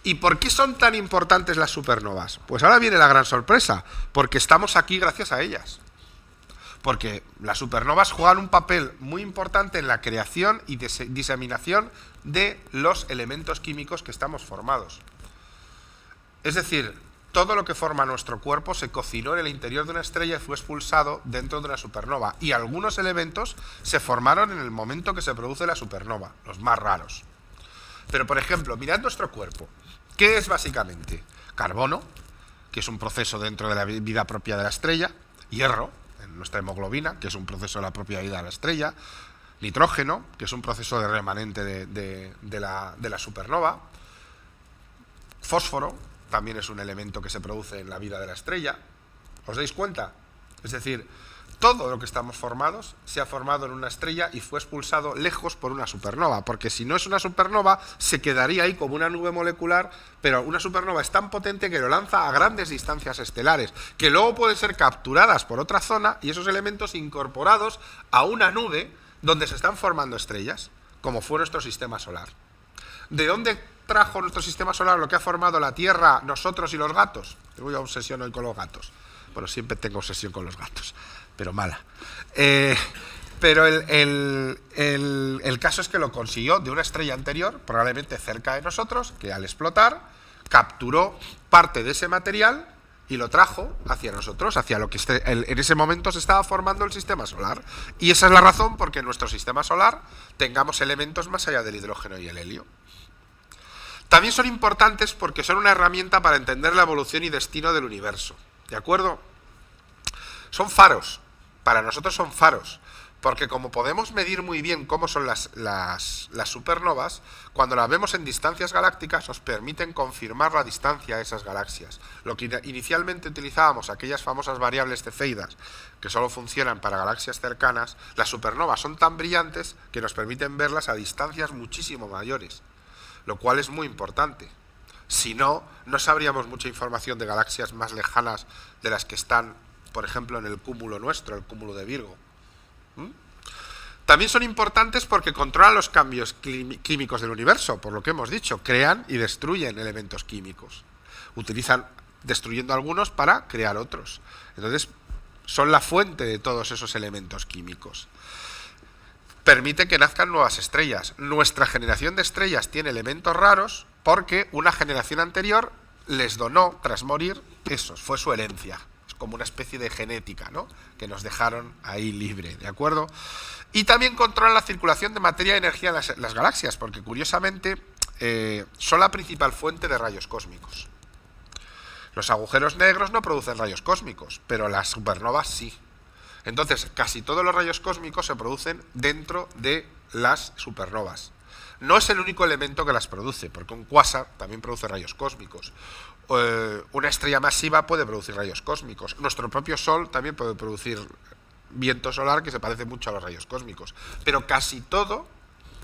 ¿Y por qué son tan importantes las supernovas? Pues ahora viene la gran sorpresa, porque estamos aquí gracias a ellas. Porque las supernovas juegan un papel muy importante en la creación y diseminación de los elementos químicos que estamos formados. Es decir, todo lo que forma nuestro cuerpo se cocinó en el interior de una estrella y fue expulsado dentro de una supernova. Y algunos elementos se formaron en el momento que se produce la supernova, los más raros. Pero, por ejemplo, mirad nuestro cuerpo. ¿Qué es básicamente? Carbono, que es un proceso dentro de la vida propia de la estrella, hierro, nuestra hemoglobina, que es un proceso de la propia vida de la estrella, nitrógeno, que es un proceso de remanente de la supernova, fósforo, también es un elemento que se produce en la vida de la estrella. ¿Os dais cuenta? Es decir, todo lo que estamos formados se ha formado en una estrella y fue expulsado lejos por una supernova, porque si no es una supernova se quedaría ahí como una nube molecular, pero una supernova es tan potente que lo lanza a grandes distancias estelares, que luego pueden ser capturadas por otra zona y esos elementos incorporados a una nube donde se están formando estrellas, como fue nuestro sistema solar. ¿De dónde trajo nuestro sistema solar lo que ha formado la Tierra, nosotros y los gatos? Yo voy a obsesión hoy con los gatos. Bueno, siempre tengo obsesión con los gatos, pero mala. Pero el caso es que lo consiguió de una estrella anterior, probablemente cerca de nosotros, que al explotar capturó parte de ese material y lo trajo hacia nosotros, hacia lo que en ese momento se estaba formando el sistema solar. Y esa es la razón por qué en nuestro sistema solar tengamos elementos más allá del hidrógeno y el helio. También son importantes porque son una herramienta para entender la evolución y destino del universo. ¿De acuerdo? Son faros. Para nosotros son faros. Porque como podemos medir muy bien cómo son las supernovas, cuando las vemos en distancias galácticas nos permiten confirmar la distancia a esas galaxias. Lo que inicialmente utilizábamos, aquellas famosas variables cefeidas, que solo funcionan para galaxias cercanas, las supernovas son tan brillantes que nos permiten verlas a distancias muchísimo mayores, lo cual es muy importante. Si no, no sabríamos mucha información de galaxias más lejanas de las que están, por ejemplo, en el cúmulo nuestro, el cúmulo de Virgo. También son importantes porque controlan los cambios químicos del universo, por lo que hemos dicho, crean y destruyen elementos químicos. Utilizan, destruyendo algunos para crear otros. Entonces, son la fuente de todos esos elementos químicos. Permite que nazcan nuevas estrellas. Nuestra generación de estrellas tiene elementos raros porque una generación anterior les donó, tras morir, esos, fue su herencia. Como una especie de genética, ¿no?, que nos dejaron ahí libre, ¿de acuerdo? Y también controlan la circulación de materia y energía en las galaxias, porque curiosamente son la principal fuente de rayos cósmicos. Los agujeros negros no producen rayos cósmicos, pero las supernovas sí. Entonces, casi todos los rayos cósmicos se producen dentro de las supernovas. No es el único elemento que las produce, porque un cuásar también produce rayos cósmicos. Una estrella masiva puede producir rayos cósmicos. Nuestro propio Sol también puede producir viento solar que se parece mucho a los rayos cósmicos. Pero casi todo,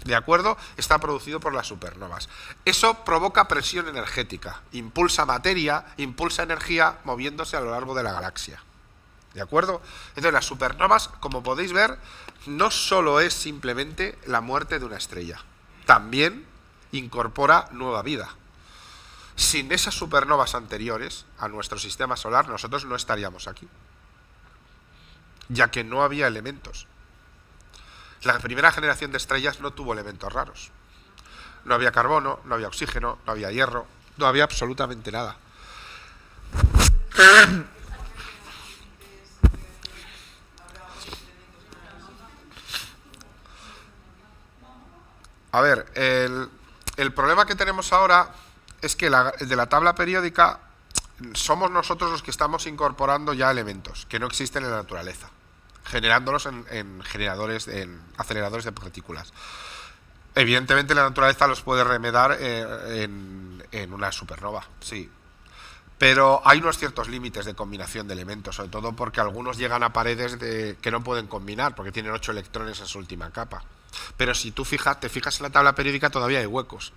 ¿de acuerdo?, está producido por las supernovas. Eso provoca presión energética, impulsa materia, impulsa energía moviéndose a lo largo de la galaxia. ¿De acuerdo? Entonces las supernovas, como podéis ver, no solo es simplemente la muerte de una estrella, también incorpora nueva vida. Sin esas supernovas anteriores a nuestro sistema solar, nosotros no estaríamos aquí, ya que no había elementos. La primera generación de estrellas no tuvo elementos raros. No había carbono, no había oxígeno, no había hierro, no había absolutamente nada. A ver, el problema que tenemos ahora es que de la tabla periódica somos nosotros los que estamos incorporando ya elementos que no existen en la naturaleza, generándolos en generadores, en aceleradores de partículas. Evidentemente la naturaleza los puede remedar en una supernova, sí. Pero hay unos ciertos límites de combinación de elementos, sobre todo porque algunos llegan a paredes que no pueden combinar, porque tienen 8 electrones en su última capa. Pero si tú te fijas en la tabla periódica, todavía hay huecos.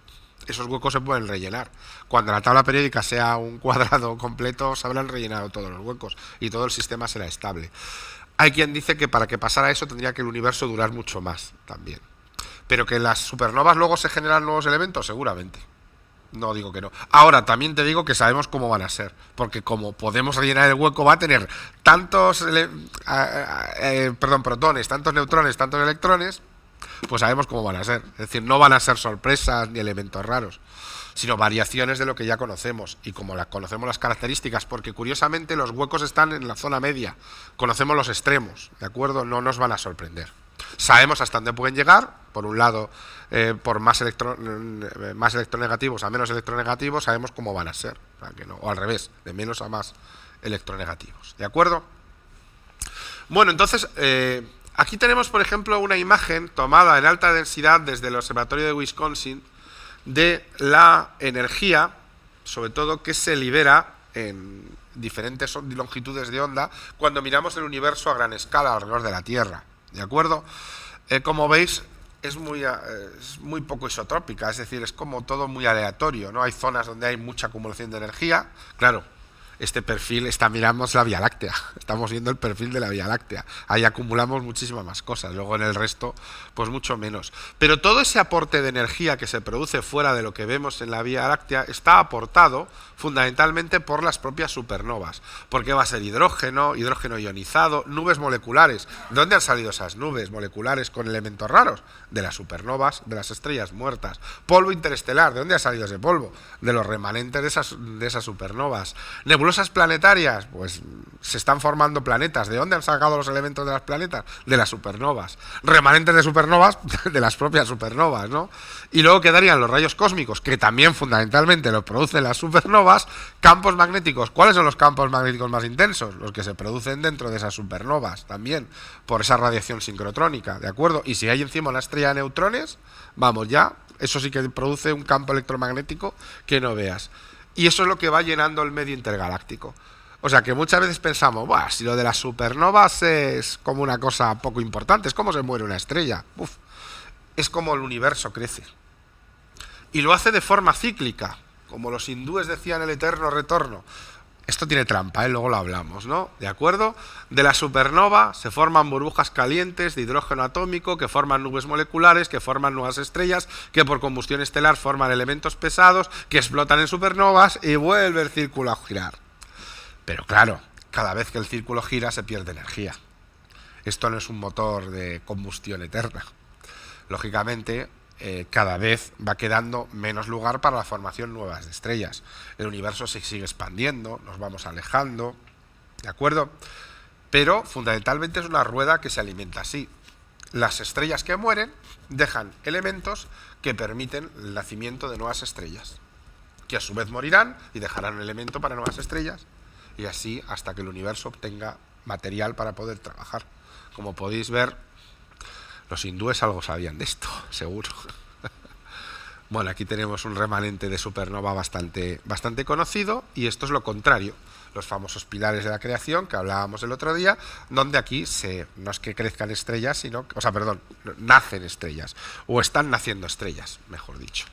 Esos huecos se pueden rellenar. Cuando la tabla periódica sea un cuadrado completo, se habrán rellenado todos los huecos y todo el sistema será estable. Hay quien dice que para que pasara eso tendría que el universo durar mucho más también. Pero que en las supernovas luego se generan nuevos elementos, seguramente. No digo que no. Ahora, también te digo que sabemos cómo van a ser, porque como podemos rellenar el hueco, va a tener tantos protones, tantos neutrones, tantos electrones, pues sabemos cómo van a ser. Es decir, no van a ser sorpresas ni elementos raros, sino variaciones de lo que ya conocemos. Y como conocemos las características, porque curiosamente los huecos están en la zona media, conocemos los extremos, ¿de acuerdo? No nos van a sorprender. Sabemos hasta dónde pueden llegar, por un lado, por más electronegativos a menos electronegativos, sabemos cómo van a ser, o al revés, de menos a más electronegativos, ¿de acuerdo? Bueno, entonces, aquí tenemos, por ejemplo, una imagen tomada en alta densidad desde el Observatorio de Wisconsin de la energía, sobre todo, que se libera en diferentes longitudes de onda cuando miramos el universo a gran escala alrededor de la Tierra. ¿De acuerdo? Como veis, es muy poco isotrópica, es decir, es como todo muy aleatorio, ¿no? Hay zonas donde hay mucha acumulación de energía. Claro, este perfil, miramos la Vía Láctea, estamos viendo el perfil de la Vía Láctea, ahí acumulamos muchísimas más cosas, luego en el resto, pues mucho menos. Pero todo ese aporte de energía que se produce fuera de lo que vemos en la Vía Láctea está aportado fundamentalmente por las propias supernovas, porque va a ser hidrógeno, hidrógeno ionizado, nubes moleculares. ¿De dónde han salido esas nubes moleculares con elementos raros? De las supernovas, de las estrellas muertas. Polvo interestelar, ¿de dónde ha salido ese polvo? De los remanentes de esas supernovas. Nebulosas nebulosas planetarias, pues se están formando planetas. ¿De dónde han sacado los elementos de las planetas? De las supernovas. Remanentes de supernovas, de las propias supernovas, ¿no? Y luego quedarían los rayos cósmicos, que también fundamentalmente los producen las supernovas. Campos magnéticos. ¿Cuáles son los campos magnéticos más intensos? Los que se producen dentro de esas supernovas, también, por esa radiación sincrotrónica, ¿de acuerdo? Y si hay encima una estrella de neutrones, vamos ya, eso sí que produce un campo electromagnético que no veas. Y eso es lo que va llenando el medio intergaláctico. O sea que muchas veces pensamos, "Buah, si lo de las supernovas es como una cosa poco importante, es como se muere una estrella". Uf, es como el universo crece. Y lo hace de forma cíclica, como los hindúes decían el eterno retorno. Esto tiene trampa, luego lo hablamos, ¿no? ¿De acuerdo? De la supernova se forman burbujas calientes de hidrógeno atómico que forman nubes moleculares, que forman nuevas estrellas, que por combustión estelar forman elementos pesados, que explotan en supernovas y vuelve el círculo a girar. Pero claro, cada vez que el círculo gira se pierde energía. Esto no es un motor de combustión eterna. Lógicamente, cada vez va quedando menos lugar para la formación nuevas de estrellas. El universo se sigue expandiendo, nos vamos alejando, ¿de acuerdo? Pero fundamentalmente es una rueda que se alimenta así. Las estrellas que mueren dejan elementos que permiten el nacimiento de nuevas estrellas, que a su vez morirán y dejarán un elemento para nuevas estrellas, y así hasta que el universo obtenga material para poder trabajar. Como podéis ver, los hindúes algo sabían de esto, seguro. Bueno, aquí tenemos un remanente de supernova bastante conocido, y esto es lo contrario, los famosos pilares de la creación que hablábamos el otro día, donde aquí no es que crezcan estrellas, sino, nacen estrellas, o están naciendo estrellas, mejor dicho.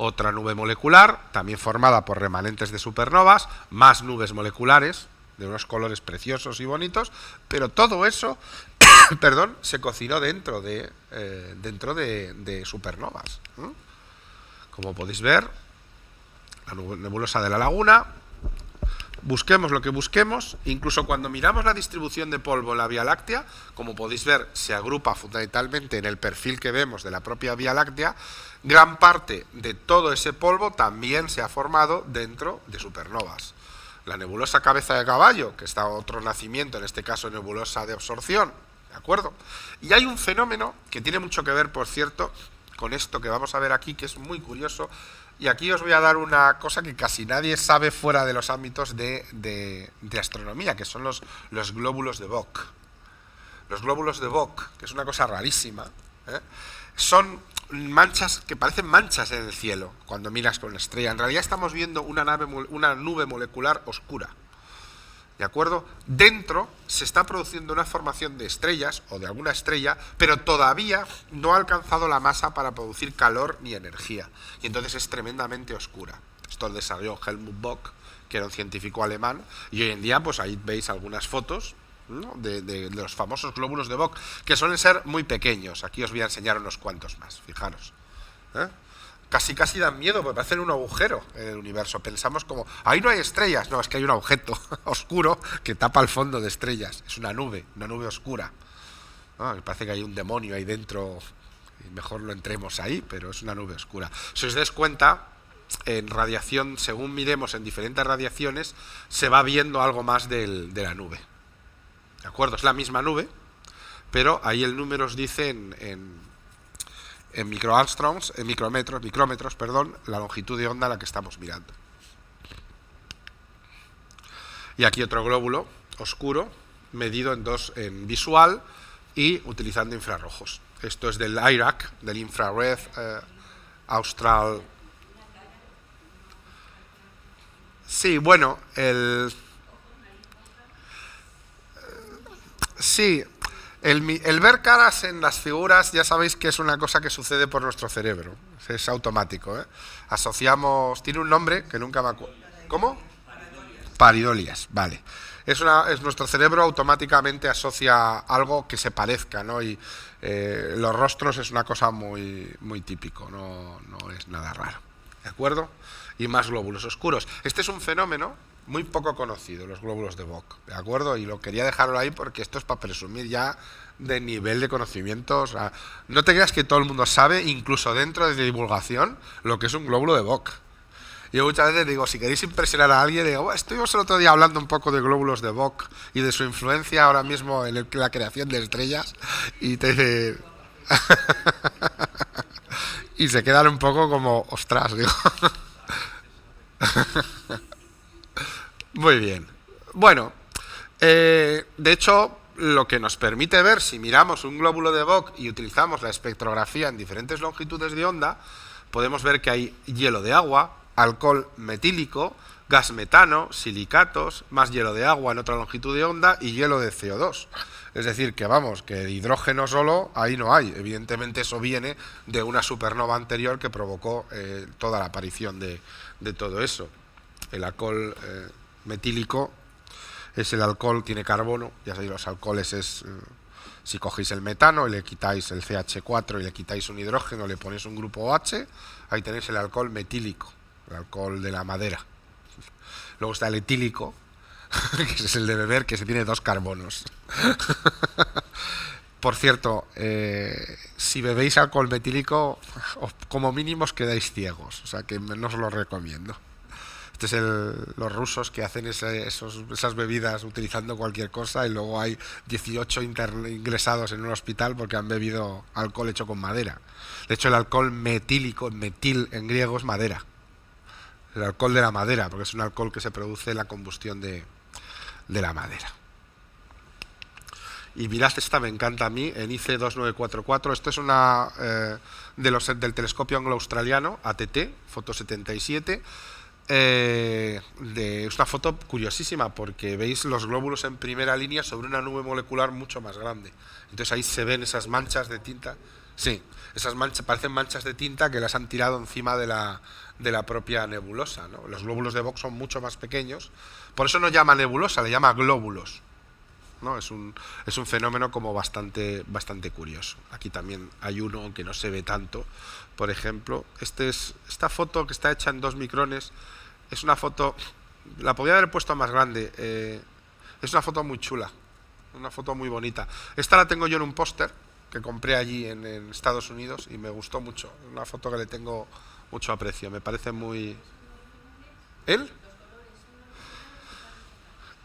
Otra nube molecular, también formada por remanentes de supernovas, más nubes moleculares, de unos colores preciosos y bonitos, pero todo eso se cocinó dentro de supernovas. Como podéis ver, la nebulosa de la Laguna, busquemos lo que busquemos, incluso cuando miramos la distribución de polvo en la Vía Láctea, como podéis ver, se agrupa fundamentalmente en el perfil que vemos de la propia Vía Láctea. Gran parte de todo ese polvo también se ha formado dentro de supernovas. La nebulosa Cabeza de Caballo, que está otro nacimiento, en este caso nebulosa de absorción, ¿de acuerdo? Y hay un fenómeno que tiene mucho que ver, por cierto, con esto que vamos a ver aquí, que es muy curioso, y aquí os voy a dar una cosa que casi nadie sabe fuera de los ámbitos de astronomía, que son los glóbulos de Bock. Los glóbulos de Bock, que es una cosa rarísima, son manchas que parecen manchas en el cielo cuando miras con una estrella. En realidad estamos viendo una nube molecular oscura, ¿de acuerdo? Dentro se está produciendo una formación de estrellas o de alguna estrella, pero todavía no ha alcanzado la masa para producir calor ni energía, y entonces es tremendamente oscura. Esto lo desarrolló Helmut Bock, que era un científico alemán, y hoy en día pues ahí veis algunas fotos, ¿no?, de los famosos glóbulos de Bock, que suelen ser muy pequeños. Aquí os voy a enseñar unos cuantos más, fijaros. Casi dan miedo, porque parecen un agujero en el universo. Pensamos como, ahí no hay estrellas. No, es que hay un objeto oscuro que tapa el fondo de estrellas. Es una nube oscura. Me parece que hay un demonio ahí dentro, y mejor no entremos ahí, pero es una nube oscura. Si os dais cuenta, en radiación, según miremos en diferentes radiaciones, se va viendo algo más de la nube. ¿De acuerdo? Es la misma nube, pero ahí el número os dice en micrómetros, la longitud de onda a la que estamos mirando. Y aquí otro glóbulo oscuro, medido en visual y utilizando infrarrojos. Esto es del IRAC, del Infrared Austral. Sí, bueno, sí, el ver caras en las figuras ya sabéis que es una cosa que sucede por nuestro cerebro, es automático, Asociamos, tiene un nombre que nunca me acuerdo. ¿Cómo? Paridolias, vale. Es nuestro cerebro automáticamente asocia algo que se parezca, ¿no? Y los rostros es una cosa muy típico, no es nada raro, ¿de acuerdo? Y más glóbulos oscuros. Este es un fenómeno muy poco conocido, los glóbulos de Bock, ¿de acuerdo? Y lo quería dejarlo ahí porque esto es para presumir ya de nivel de conocimiento. O sea, no te creas que todo el mundo sabe, incluso dentro de divulgación, lo que es un glóbulo de Bock. Yo muchas veces digo, si queréis impresionar a alguien, digo, estuvimos el otro día hablando un poco de glóbulos de Bock y de su influencia ahora mismo en la creación de estrellas, y te y se quedan un poco como, ostras, digo. Muy bien. Bueno, de hecho, lo que nos permite ver, si miramos un glóbulo de Bock y utilizamos la espectrografía en diferentes longitudes de onda, podemos ver que hay hielo de agua, alcohol metílico, gas metano, silicatos, más hielo de agua en otra longitud de onda y hielo de CO2. Es decir, que vamos, que hidrógeno solo ahí no hay. Evidentemente eso viene de una supernova anterior que provocó toda la aparición de todo eso. El alcohol metílico es el alcohol, tiene carbono, ya sabéis, los alcoholes es, si cogéis el metano y le quitáis el CH4 y le quitáis un hidrógeno, le ponéis un grupo OH, ahí tenéis el alcohol metílico, el alcohol de la madera. Luego está el etílico, que es el de beber, que se tiene 2 carbonos. Por cierto, si bebéis alcohol metílico, como mínimo os quedáis ciegos, o sea que no os lo recomiendo. Este es los rusos que hacen esas bebidas utilizando cualquier cosa y luego hay 18 ingresados en un hospital porque han bebido alcohol hecho con madera. De hecho, el alcohol metílico, metil en griego, es madera. El alcohol de la madera, porque es un alcohol que se produce en la combustión de la madera. Y mirad, esta me encanta a mí, en IC 2944. Esto es una del telescopio anglo-australiano, ATT, foto 77. Es una foto curiosísima porque veis los glóbulos en primera línea sobre una nube molecular mucho más grande. Entonces ahí se ven esas manchas de tinta. Sí, esas manchas parecen manchas de tinta que las han tirado encima de la propia nebulosa, ¿no? Los glóbulos de Bock son mucho más pequeños, por eso no llama nebulosa, le llama glóbulos, ¿no? Es un fenómeno como bastante curioso. Aquí también hay uno que no se ve tanto, por ejemplo, esta foto que está hecha en 2 micrones, es una foto, la podría haber puesto más grande, es una foto muy chula, una foto muy bonita. Esta la tengo yo en un póster que compré allí en Estados Unidos y me gustó mucho, una foto que le tengo mucho aprecio, me parece muy... ¿Él?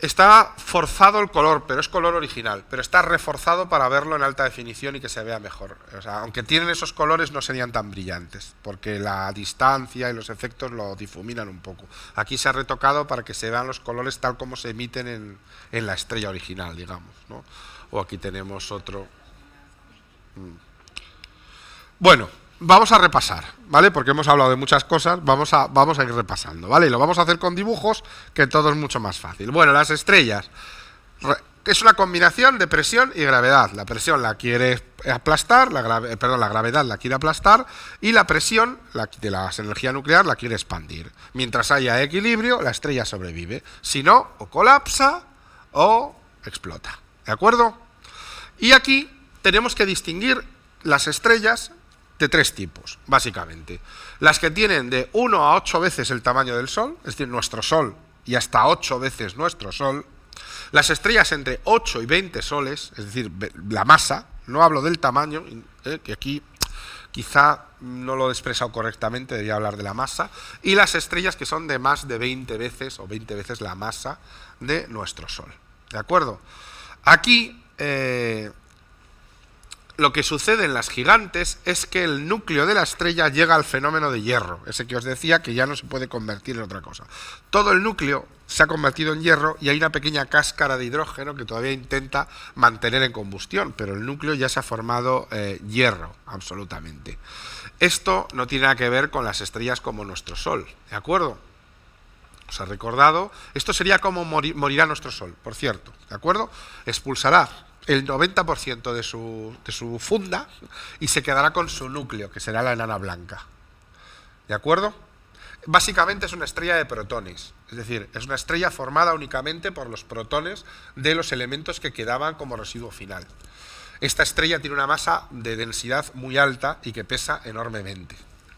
Está forzado el color, pero es color original, pero está reforzado para verlo en alta definición y que se vea mejor. O sea, aunque tienen esos colores no serían tan brillantes, porque la distancia y los efectos lo difuminan un poco. Aquí se ha retocado para que se vean los colores tal como se emiten en la estrella original, digamos, ¿no? O aquí tenemos otro... Bueno, vamos a repasar, ¿vale? Porque hemos hablado de muchas cosas, vamos a ir repasando, ¿vale? Y lo vamos a hacer con dibujos, que todo es mucho más fácil. Bueno, las estrellas, es una combinación de presión y gravedad. La presión la quiere aplastar, la gravedad la quiere aplastar, y la presión de la energía nuclear la quiere expandir. Mientras haya equilibrio, la estrella sobrevive. Si no, o colapsa o explota, ¿de acuerdo? Y aquí tenemos que distinguir las estrellas de 3 tipos, básicamente. Las que tienen de 1 a 8 veces el tamaño del Sol, es decir, nuestro Sol, y hasta 8 veces nuestro Sol. Las estrellas entre 8 y 20 soles, es decir, la masa, no hablo del tamaño, que aquí quizá no lo he expresado correctamente, debería hablar de la masa, y las estrellas que son de más de 20 veces o 20 veces la masa de nuestro Sol. ¿De acuerdo? Aquí... lo que sucede en las gigantes es que el núcleo de la estrella llega al fenómeno de hierro, ese que os decía que ya no se puede convertir en otra cosa. Todo el núcleo se ha convertido en hierro y hay una pequeña cáscara de hidrógeno que todavía intenta mantener en combustión, pero el núcleo ya se ha formado hierro, absolutamente. Esto no tiene nada que ver con las estrellas como nuestro Sol, ¿de acuerdo? ¿Os ha recordado? Esto sería como morirá nuestro Sol, por cierto, ¿de acuerdo? Expulsará el 90% de su funda y se quedará con su núcleo, que será la enana blanca. ¿De acuerdo? Básicamente es una estrella de protones, es decir, es una estrella formada únicamente por los protones de los elementos que quedaban como residuo final. Esta estrella tiene una masa de densidad muy alta y que pesa enormemente.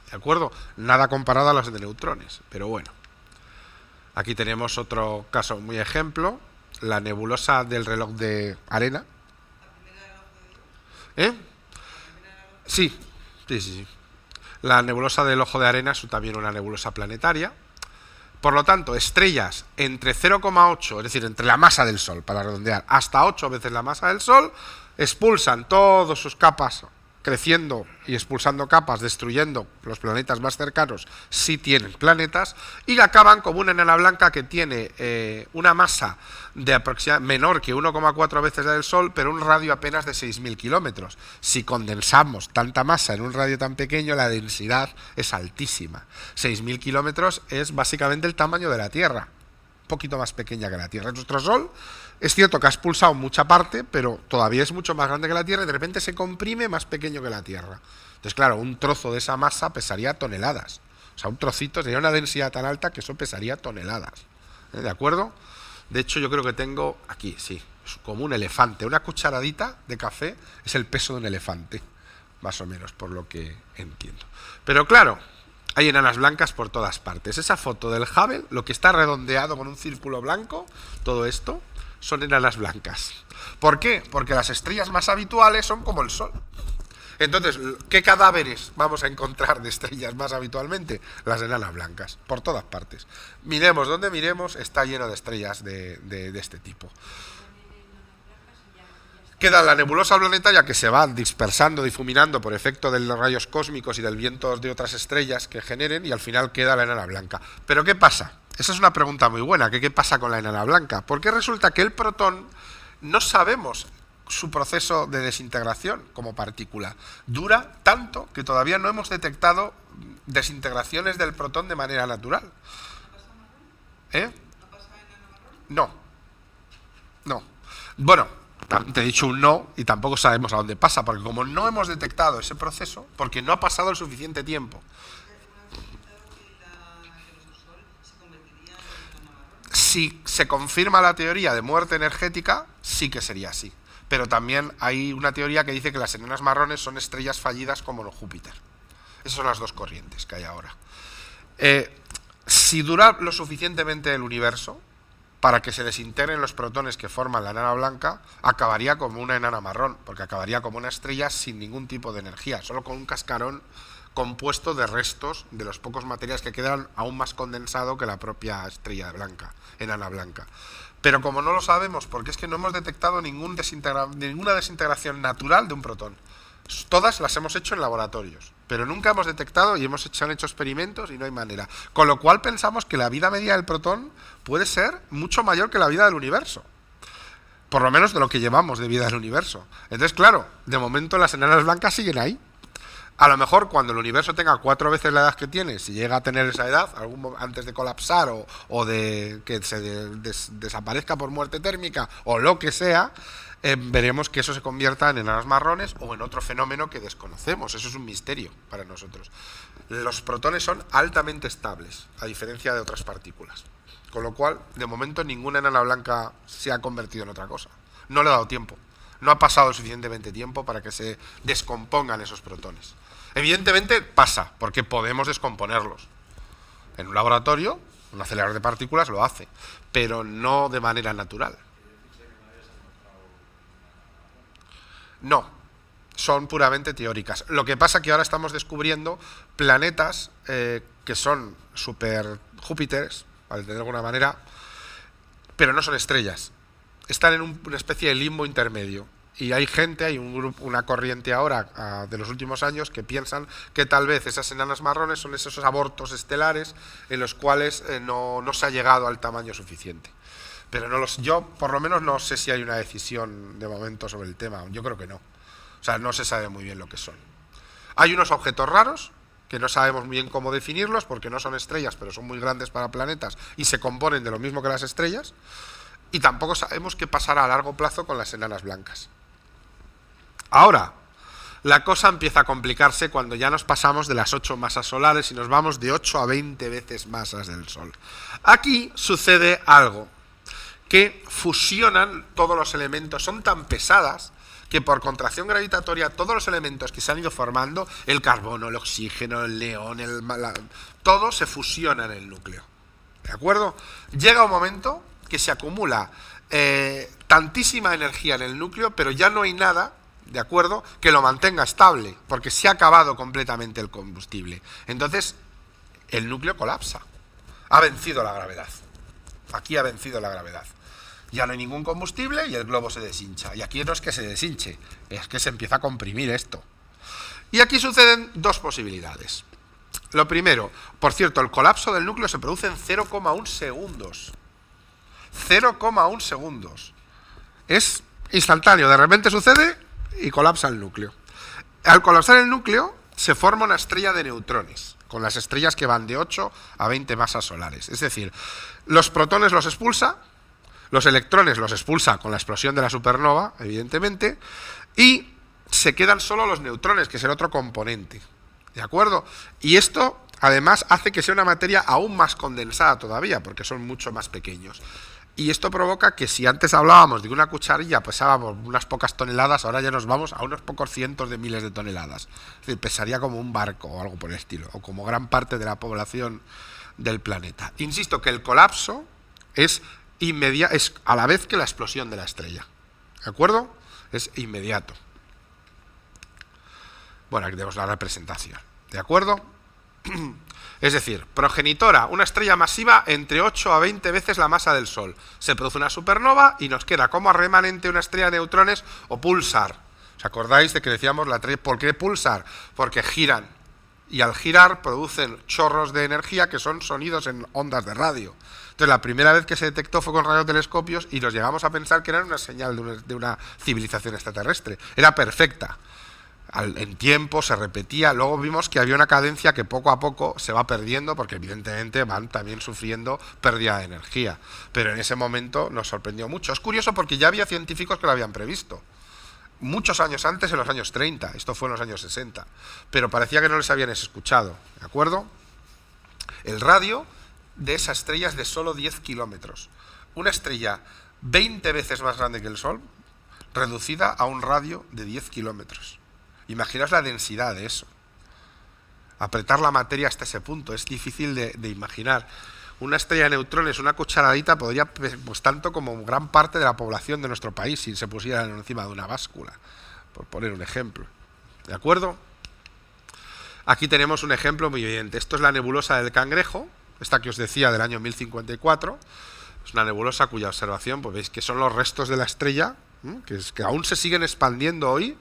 ¿De acuerdo? Nada comparado a las de neutrones, pero bueno. Aquí tenemos otro caso muy ejemplo, la nebulosa del reloj de arena. Sí. La nebulosa del ojo de arena es también una nebulosa planetaria. Por lo tanto, estrellas entre 0,8, es decir, entre la masa del Sol, para redondear, hasta 8 veces la masa del Sol, expulsan todas sus capas, creciendo y expulsando capas, destruyendo los planetas más cercanos, si tienen planetas, y acaban como una enana blanca que tiene una masa de menor que 1,4 veces la del Sol, pero un radio apenas de 6.000 kilómetros. Si condensamos tanta masa en un radio tan pequeño, la densidad es altísima. 6.000 kilómetros es básicamente el tamaño de la Tierra, un poquito más pequeña que la Tierra. Nuestro Sol es cierto que ha expulsado mucha parte, pero todavía es mucho más grande que la Tierra y de repente se comprime más pequeño que la Tierra. Entonces, claro, un trozo de esa masa pesaría toneladas. O sea, un trocito sería una densidad tan alta que eso pesaría toneladas. ¿De acuerdo? De hecho, yo creo que tengo aquí, sí, es como un elefante. Una cucharadita de café es el peso de un elefante, más o menos, por lo que entiendo. Pero claro, hay enanas blancas por todas partes. Esa foto del Hubble, lo que está redondeado con un círculo blanco, todo esto, son enanas blancas. ¿Por qué? Porque las estrellas más habituales son como el Sol. Entonces, ¿qué cadáveres vamos a encontrar de estrellas más habitualmente? Las enanas blancas, por todas partes. Miremos donde miremos, está lleno de estrellas de este tipo. Queda la nebulosa planetaria que se va dispersando, difuminando por efecto de los rayos cósmicos y del viento de otras estrellas que generen, y al final queda la enana blanca. ¿Pero qué pasa? Esa es una pregunta muy buena, ¿qué pasa con la enana blanca? Porque resulta que el protón, no sabemos su proceso de desintegración como partícula. Dura tanto que todavía no hemos detectado desintegraciones del protón de manera natural. ¿Eh? No. No. Bueno, te he dicho un no y tampoco sabemos a dónde pasa, porque como no hemos detectado ese proceso, porque no ha pasado el suficiente tiempo. Si se confirma la teoría de muerte energética, sí que sería así. Pero también hay una teoría que dice que las enanas marrones son estrellas fallidas como Júpiter. Esas son las dos corrientes que hay ahora. Si dura lo suficientemente el universo para que se desintegren los protones que forman la enana blanca, acabaría como una enana marrón, porque acabaría como una estrella sin ningún tipo de energía, solo con un cascarón compuesto de restos de los pocos materiales que quedan, aún más condensado que la propia estrella blanca, enana blanca. Pero como no lo sabemos, porque es que no hemos detectado ninguna desintegración natural de un protón. Todas las hemos hecho en laboratorios, pero nunca hemos detectado y se han hecho experimentos y no hay manera. Con lo cual pensamos que la vida media del protón puede ser mucho mayor que la vida del universo. Por lo menos de lo que llevamos de vida del universo. Entonces, claro, de momento las enanas blancas siguen ahí. A lo mejor cuando el universo tenga 4 veces la edad que tiene, si llega a tener esa edad, antes de colapsar o de que se desaparezca por muerte térmica o lo que sea, veremos que eso se convierta en enanas marrones o en otro fenómeno que desconocemos. Eso es un misterio para nosotros. Los protones son altamente estables, a diferencia de otras partículas. Con lo cual, de momento, ninguna enana blanca se ha convertido en otra cosa. No le ha dado tiempo. No ha pasado suficientemente tiempo para que se descompongan esos protones. Evidentemente pasa, porque podemos descomponerlos. En un laboratorio, un acelerador de partículas lo hace, pero no de manera natural. No, son puramente teóricas. Lo que pasa es que ahora estamos descubriendo planetas que son super Júpiteres, para entender de alguna manera, pero no son estrellas. Están en una especie de limbo intermedio. Y hay gente, hay una corriente ahora de los últimos años que piensan que tal vez esas enanas marrones son esos abortos estelares en los cuales no se ha llegado al tamaño suficiente. Pero yo por lo menos no sé si hay una decisión de momento sobre el tema. Yo creo que no. O sea, no se sabe muy bien lo que son. Hay unos objetos raros que no sabemos muy bien cómo definirlos porque no son estrellas, pero son muy grandes para planetas y se componen de lo mismo que las estrellas. Y tampoco sabemos qué pasará a largo plazo con las enanas blancas. Ahora, la cosa empieza a complicarse cuando ya nos pasamos de las 8 masas solares y nos vamos de 8 a 20 veces masas del Sol. Aquí sucede algo, que fusionan todos los elementos, son tan pesadas que por contracción gravitatoria todos los elementos que se han ido formando, el carbono, el oxígeno, el neón, todo se fusiona en el núcleo. ¿De acuerdo? Llega un momento que se acumula tantísima energía en el núcleo, pero ya no hay nada, ¿de acuerdo?, que lo mantenga estable, porque se ha acabado completamente el combustible. Entonces, el núcleo colapsa. Ha vencido la gravedad. Aquí ha vencido la gravedad. Ya no hay ningún combustible y el globo se deshincha. Y aquí no es que se deshinche, es que se empieza a comprimir esto. Y aquí suceden dos posibilidades. Lo primero, por cierto, el colapso del núcleo se produce en 0,1 segundos. 0,1 segundos. Es instantáneo, de repente sucede y colapsa el núcleo. Al colapsar el núcleo se forma una estrella de neutrones, con las estrellas que van de 8 a 20 masas solares. Es decir, los protones los expulsa, los electrones los expulsa con la explosión de la supernova, evidentemente, y se quedan solo los neutrones, que es el otro componente. ¿De acuerdo? Y esto, además, hace que sea una materia aún más condensada todavía, porque son mucho más pequeños. Y esto provoca que si antes hablábamos de que una cucharilla pesaba unas pocas toneladas, ahora ya nos vamos a unos pocos cientos de miles de toneladas. Es decir, pesaría como un barco o algo por el estilo, o como gran parte de la población del planeta. Insisto que el colapso es a la vez que la explosión de la estrella. ¿De acuerdo? Es inmediato. Bueno, aquí tenemos la representación. ¿De acuerdo? Es decir, progenitora, una estrella masiva entre 8 a 20 veces la masa del Sol. Se produce una supernova y nos queda como remanente una estrella de neutrones o pulsar. ¿Os acordáis de que decíamos por qué pulsar? Porque giran. Y al girar producen chorros de energía que son sonidos en ondas de radio. Entonces la primera vez que se detectó fue con radiotelescopios y nos llegamos a pensar que era una señal de una civilización extraterrestre. Era perfecta. En tiempo se repetía, luego vimos que había una cadencia que poco a poco se va perdiendo porque evidentemente van también sufriendo pérdida de energía, pero en ese momento nos sorprendió mucho. Es curioso porque ya había científicos que lo habían previsto, muchos años antes, en los años 30, esto fue en los años 60, pero parecía que no les habían escuchado, ¿de acuerdo? El radio de esa estrella es de solo 10 kilómetros, una estrella 20 veces más grande que el Sol, reducida a un radio de 10 kilómetros. Imaginaos la densidad de eso. Apretar la materia hasta ese punto es difícil de imaginar. Una estrella de neutrones, una cucharadita, podría, pues tanto como gran parte de la población de nuestro país si se pusieran encima de una báscula, por poner un ejemplo. ¿De acuerdo? Aquí tenemos un ejemplo muy evidente. Esto es la nebulosa del Cangrejo, esta que os decía del año 1054. Es una nebulosa cuya observación, pues veis que son los restos de la estrella, que aún se siguen expandiendo hoy,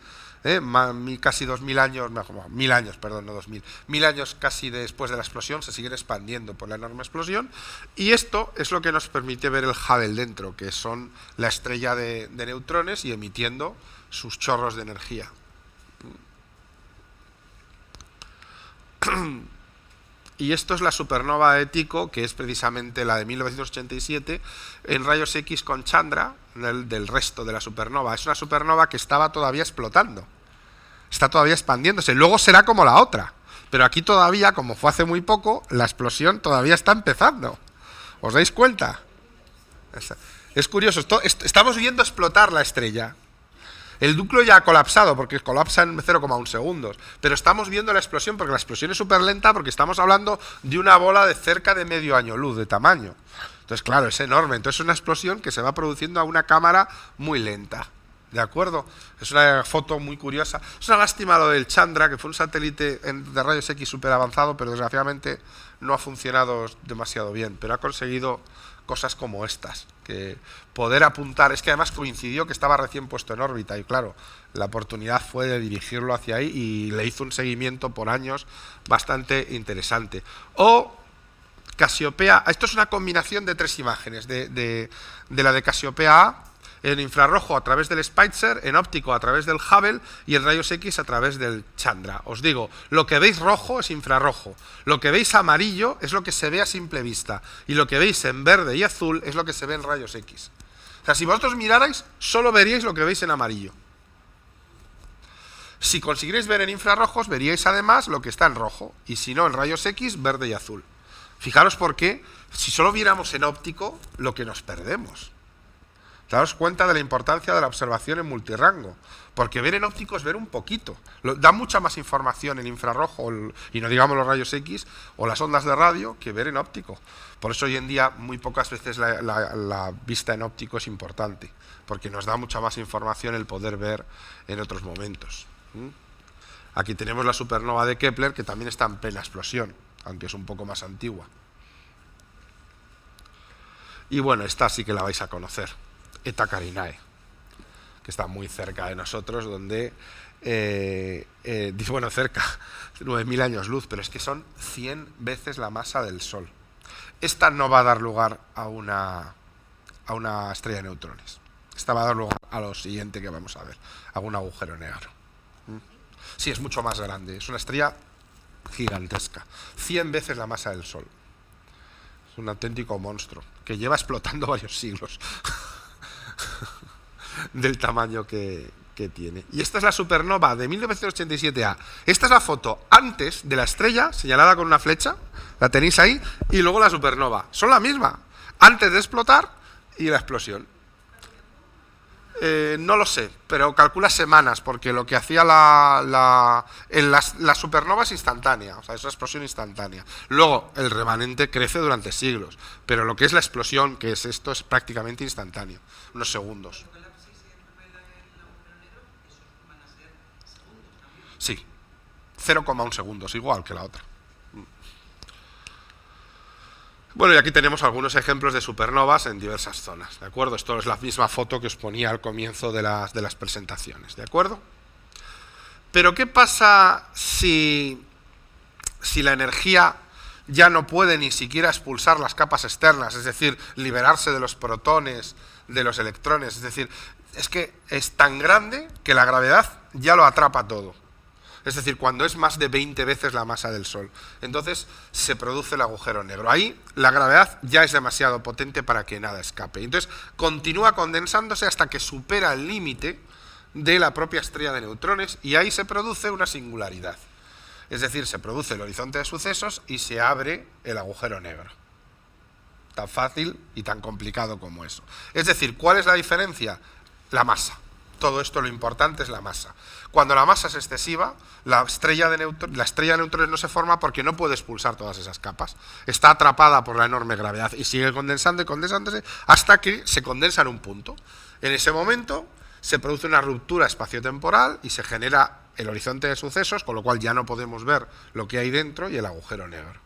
casi 2000 años, no 2000, 1000 años casi después de la explosión, se siguen expandiendo por la enorme explosión, y esto es lo que nos permite ver el Hubble dentro, que son la estrella de neutrones y emitiendo sus chorros de energía. Y esto es la supernova de Tycho, que es precisamente la de 1987, en rayos X con Chandra, del resto de la supernova. Es una supernova que estaba todavía explotando, está todavía expandiéndose, luego será como la otra, pero aquí todavía, como fue hace muy poco, la explosión todavía está empezando. ¿Os dais cuenta? Es curioso, estamos viendo explotar la estrella. El núcleo ya ha colapsado, porque colapsa en 0,1 segundos, pero estamos viendo la explosión, porque la explosión es súper lenta, porque estamos hablando de una bola de cerca de medio año luz de tamaño. Entonces, claro, es enorme. Entonces es una explosión que se va produciendo a una cámara muy lenta. ¿De acuerdo? Es una foto muy curiosa. Es una lástima lo del Chandra, que fue un satélite de rayos X súper avanzado, pero desgraciadamente no ha funcionado demasiado bien, pero ha conseguido cosas como estas, que poder apuntar, es que además coincidió que estaba recién puesto en órbita y claro, la oportunidad fue de dirigirlo hacia ahí y le hizo un seguimiento por años bastante interesante. O Casiopea, esto es una combinación de tres imágenes, de la de Casiopea A, en infrarrojo a través del Spitzer, en óptico a través del Hubble y en rayos X a través del Chandra. Os digo, lo que veis rojo es infrarrojo, lo que veis amarillo es lo que se ve a simple vista y lo que veis en verde y azul es lo que se ve en rayos X. O sea, si vosotros mirarais, solo veríais lo que veis en amarillo. Si consiguierais ver en infrarrojos, veríais además lo que está en rojo y si no, en rayos X, verde y azul. Fijaros por qué, si solo viéramos en óptico, lo que nos perdemos. Daos cuenta de la importancia de la observación en multirrango, porque ver en óptico es ver un poquito, da mucha más información en infrarrojo, y no digamos los rayos X o las ondas de radio, que ver en óptico. Por eso hoy en día muy pocas veces la vista en óptico es importante, porque nos da mucha más información el poder ver en otros momentos. Aquí tenemos la supernova de Kepler, que también está en plena explosión, aunque es un poco más antigua. Y bueno, esta sí que la vais a conocer, Eta Carinae, que está muy cerca de nosotros, donde, bueno, cerca, 9.000 años luz, pero es que son 100 veces la masa del Sol. Esta no va a dar lugar a una estrella de neutrones. Esta va a dar lugar a lo siguiente que vamos a ver, a un agujero negro. Sí, es mucho más grande, es una estrella gigantesca, 100 veces la masa del Sol. Es un auténtico monstruo, que lleva explotando varios siglos del tamaño que tiene. Y esta es la supernova de 1987A. Esta es la foto antes de la estrella, señalada con una flecha, la tenéis ahí, y luego la supernova. Son la misma, antes de explotar y la explosión. No lo sé, pero calcula semanas, porque lo que hacía la supernova es instantánea, o sea, es una explosión instantánea. Luego, el remanente crece durante siglos, pero lo que es la explosión, que es esto, es prácticamente instantáneo, unos segundos. Sí, 0,1 segundos, igual que la otra. Bueno, y aquí tenemos algunos ejemplos de supernovas en diversas zonas, ¿de acuerdo? Esto es la misma foto que os ponía al comienzo de las presentaciones, ¿de acuerdo? Pero ¿qué pasa si la energía ya no puede ni siquiera expulsar las capas externas, es decir, liberarse de los protones, de los electrones? Es decir, es que es tan grande que la gravedad ya lo atrapa todo. Es decir, cuando es más de 20 veces la masa del Sol. Entonces se produce el agujero negro. Ahí la gravedad ya es demasiado potente para que nada escape. Entonces continúa condensándose hasta que supera el límite de la propia estrella de neutrones y ahí se produce una singularidad. Es decir, se produce el horizonte de sucesos y se abre el agujero negro. Tan fácil y tan complicado como eso. Es decir, ¿cuál es la diferencia? La masa. Todo esto, lo importante es la masa. Cuando la masa es excesiva, la estrella de neutrones no se forma porque no puede expulsar todas esas capas. Está atrapada por la enorme gravedad y sigue condensando y condensándose hasta que se condensa en un punto. En ese momento se produce una ruptura espaciotemporal y se genera el horizonte de sucesos, con lo cual ya no podemos ver lo que hay dentro y el agujero negro.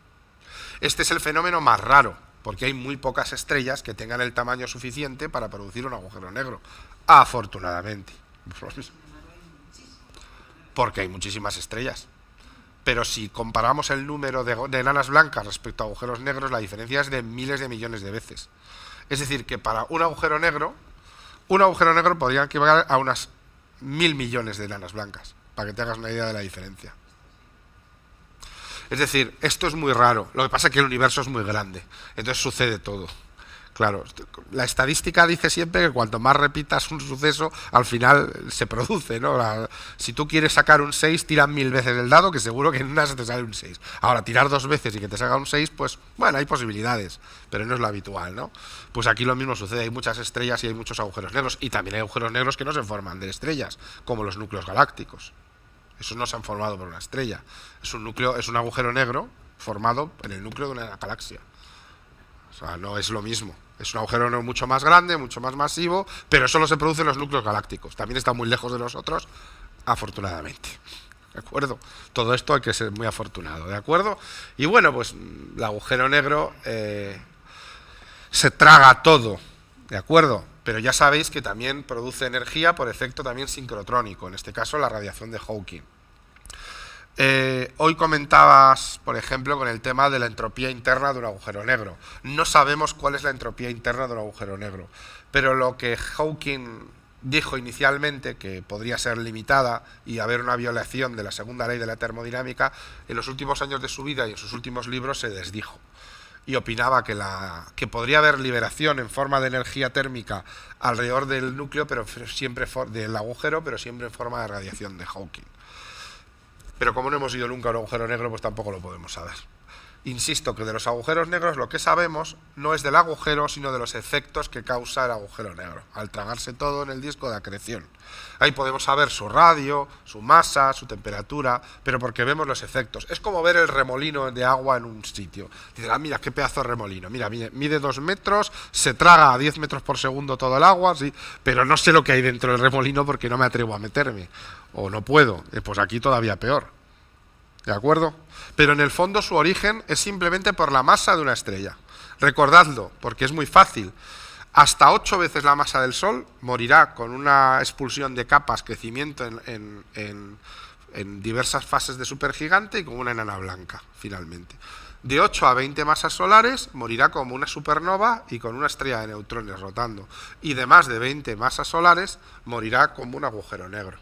Este es el fenómeno más raro, porque hay muy pocas estrellas que tengan el tamaño suficiente para producir un agujero negro. Afortunadamente. Porque hay muchísimas estrellas. Pero si comparamos el número de enanas blancas respecto a agujeros negros, la diferencia es de miles de millones de veces. Es decir, que para un agujero negro podría equivaler a unas 1000 millones de enanas blancas, para que te hagas una idea de la diferencia. Es decir, esto es muy raro. Lo que pasa es que el universo es muy grande, entonces sucede todo. Claro, la estadística dice siempre que cuanto más repitas un suceso, al final se produce, ¿no? Si tú quieres sacar un 6, tira 1000 veces el dado, que seguro que en una se te sale un 6. Ahora, tirar 2 veces y que te salga un 6, pues, bueno, hay posibilidades, pero no es lo habitual, ¿no? Pues aquí lo mismo sucede, hay muchas estrellas y hay muchos agujeros negros, y también hay agujeros negros que no se forman de estrellas, como los núcleos galácticos. Esos no se han formado por una estrella. Es un agujero negro formado en el núcleo de una galaxia. O sea, no es lo mismo. Es un agujero negro mucho más grande, mucho más masivo, pero solo se produce en los núcleos galácticos. También está muy lejos de los otros, afortunadamente. ¿De acuerdo? Todo esto hay que ser muy afortunado, ¿de acuerdo? Y bueno, pues el agujero negro se traga todo, ¿de acuerdo? Pero ya sabéis que también produce energía por efecto también sincrotrónico, en este caso la radiación de Hawking. Hoy comentabas, por ejemplo, con el tema de la entropía interna de un agujero negro. No sabemos cuál es la entropía interna de un agujero negro, pero lo que Hawking dijo inicialmente, que podría ser limitada y haber una violación de la segunda ley de la termodinámica, en los últimos años de su vida y en sus últimos libros se desdijo. Y opinaba que podría haber liberación en forma de energía térmica alrededor del núcleo, pero siempre del agujero, pero siempre en forma de radiación de Hawking. Pero como no hemos ido nunca a un agujero negro, pues tampoco lo podemos saber. Insisto que de los agujeros negros lo que sabemos no es del agujero, sino de los efectos que causa el agujero negro, al tragarse todo en el disco de acreción. Ahí podemos saber su radio, su masa, su temperatura, pero porque vemos los efectos. Es como ver el remolino de agua en un sitio. Dices, mira, qué pedazo de remolino. Mira, mide 2 metros, se traga a 10 metros por segundo todo el agua, sí, pero no sé lo que hay dentro del remolino porque no me atrevo a meterme. O no puedo. Pues aquí todavía peor. ¿De acuerdo? Pero en el fondo su origen es simplemente por la masa de una estrella. Recordadlo, porque es muy fácil. Hasta 8 veces la masa del Sol morirá con una expulsión de capas, crecimiento en diversas fases de supergigante y con una enana blanca, finalmente. De 8 a 20 masas solares morirá como una supernova y con una estrella de neutrones rotando. Y de más de 20 masas solares morirá como un agujero negro.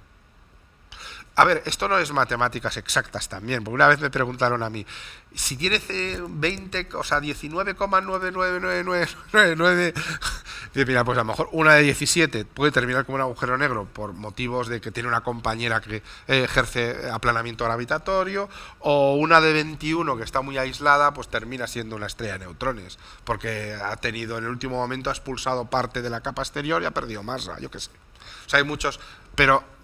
A ver, esto no es matemáticas exactas también, porque una vez me preguntaron a mí, si tiene 20, o sea, 19,99999, mira, pues a lo mejor una de 17 puede terminar como un agujero negro por motivos de que tiene una compañera que ejerce aplanamiento gravitatorio, o una de 21 que está muy aislada, pues termina siendo una estrella de neutrones, porque ha tenido en el último momento, ha expulsado parte de la capa exterior y ha perdido masa, yo qué sé. O sea, hay muchos, pero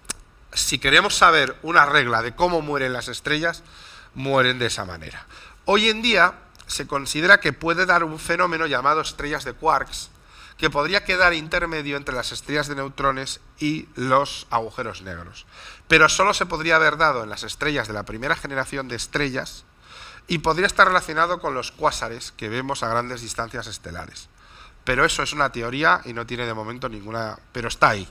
si queremos saber una regla de cómo mueren las estrellas, mueren de esa manera. Hoy en día se considera que puede dar un fenómeno llamado estrellas de quarks, que podría quedar intermedio entre las estrellas de neutrones y los agujeros negros. Pero solo se podría haber dado en las estrellas de la primera generación de estrellas y podría estar relacionado con los cuásares que vemos a grandes distancias estelares. Pero eso es una teoría y no tiene de momento ninguna... pero está ahí.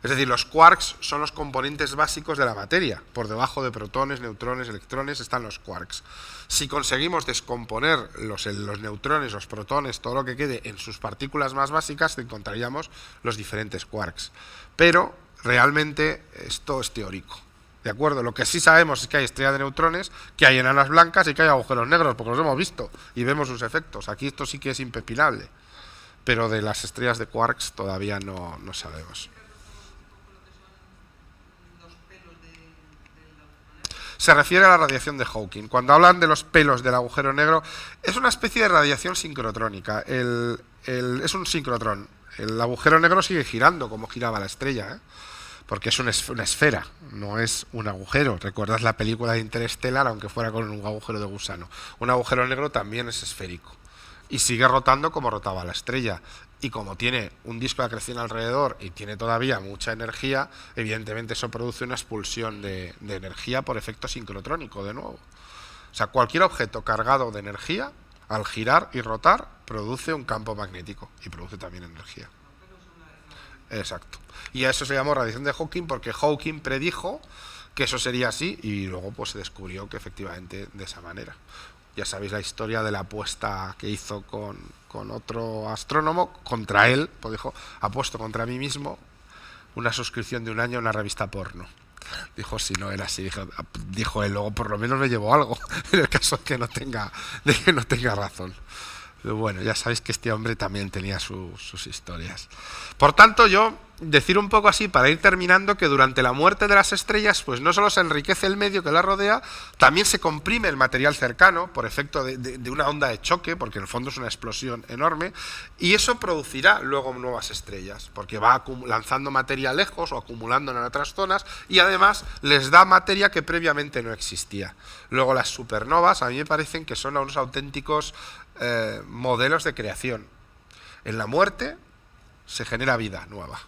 Es decir, los quarks son los componentes básicos de la materia. Por debajo de protones, neutrones, electrones están los quarks. Si conseguimos descomponer los neutrones, los protones, todo lo que quede en sus partículas más básicas, encontraríamos los diferentes quarks. Pero realmente esto es teórico. ¿De acuerdo? Lo que sí sabemos es que hay estrellas de neutrones, que hay enanas blancas y que hay agujeros negros, porque los hemos visto y vemos sus efectos. Aquí esto sí que es impepinable. Pero de las estrellas de quarks todavía no sabemos. Se refiere a la radiación de Hawking. Cuando hablan de los pelos del agujero negro, es una especie de radiación sincrotrónica. Es un sincrotrón. El agujero negro sigue girando como giraba la estrella, porque es una esfera, no es un agujero. ¿Recuerdas la película de Interstellar, aunque fuera con un agujero de gusano? Un agujero negro también es esférico y sigue rotando como rotaba la estrella. Y como tiene un disco de acreción alrededor y tiene todavía mucha energía, evidentemente eso produce una expulsión de energía por efecto sincrotrónico, de nuevo. O sea, cualquier objeto cargado de energía, al girar y rotar, produce un campo magnético y produce también energía. Exacto. Y a eso se llamó radiación de Hawking porque Hawking predijo que eso sería así y luego pues se descubrió que efectivamente de esa manera. Ya sabéis la historia de la apuesta que hizo con otro astrónomo contra él, pues dijo, apuesto contra mí mismo una suscripción de 1 año a una revista porno. Dijo, si no era así, dijo él, luego por lo menos me llevó algo, en el caso de que no tenga razón. Pero bueno, ya sabéis que este hombre también tenía sus historias. Por tanto, yo decir un poco así, para ir terminando, que durante la muerte de las estrellas, pues no solo se enriquece el medio que la rodea, también se comprime el material cercano por efecto de una onda de choque, porque en el fondo es una explosión enorme, y eso producirá luego nuevas estrellas, porque va lanzando materia lejos o acumulándola en otras zonas, y además les da materia que previamente no existía. Luego las supernovas, a mí me parecen que son unos auténticos modelos de creación. En la muerte se genera vida nueva.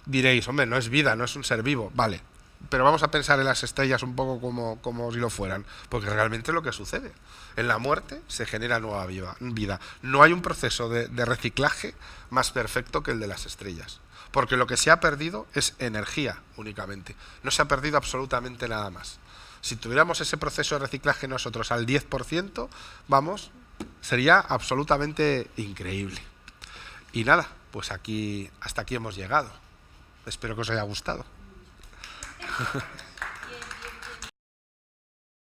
Diréis, hombre, no es vida, no es un ser vivo, vale, pero vamos a pensar en las estrellas un poco como si lo fueran, porque realmente es lo que sucede. En la muerte se genera nueva vida. No hay un proceso de reciclaje más perfecto que el de las estrellas, porque lo que se ha perdido es energía únicamente, no se ha perdido absolutamente nada más. Si tuviéramos ese proceso de reciclaje nosotros al 10%, vamos, sería absolutamente increíble. Y nada, pues hasta aquí hemos llegado. Espero que os haya gustado.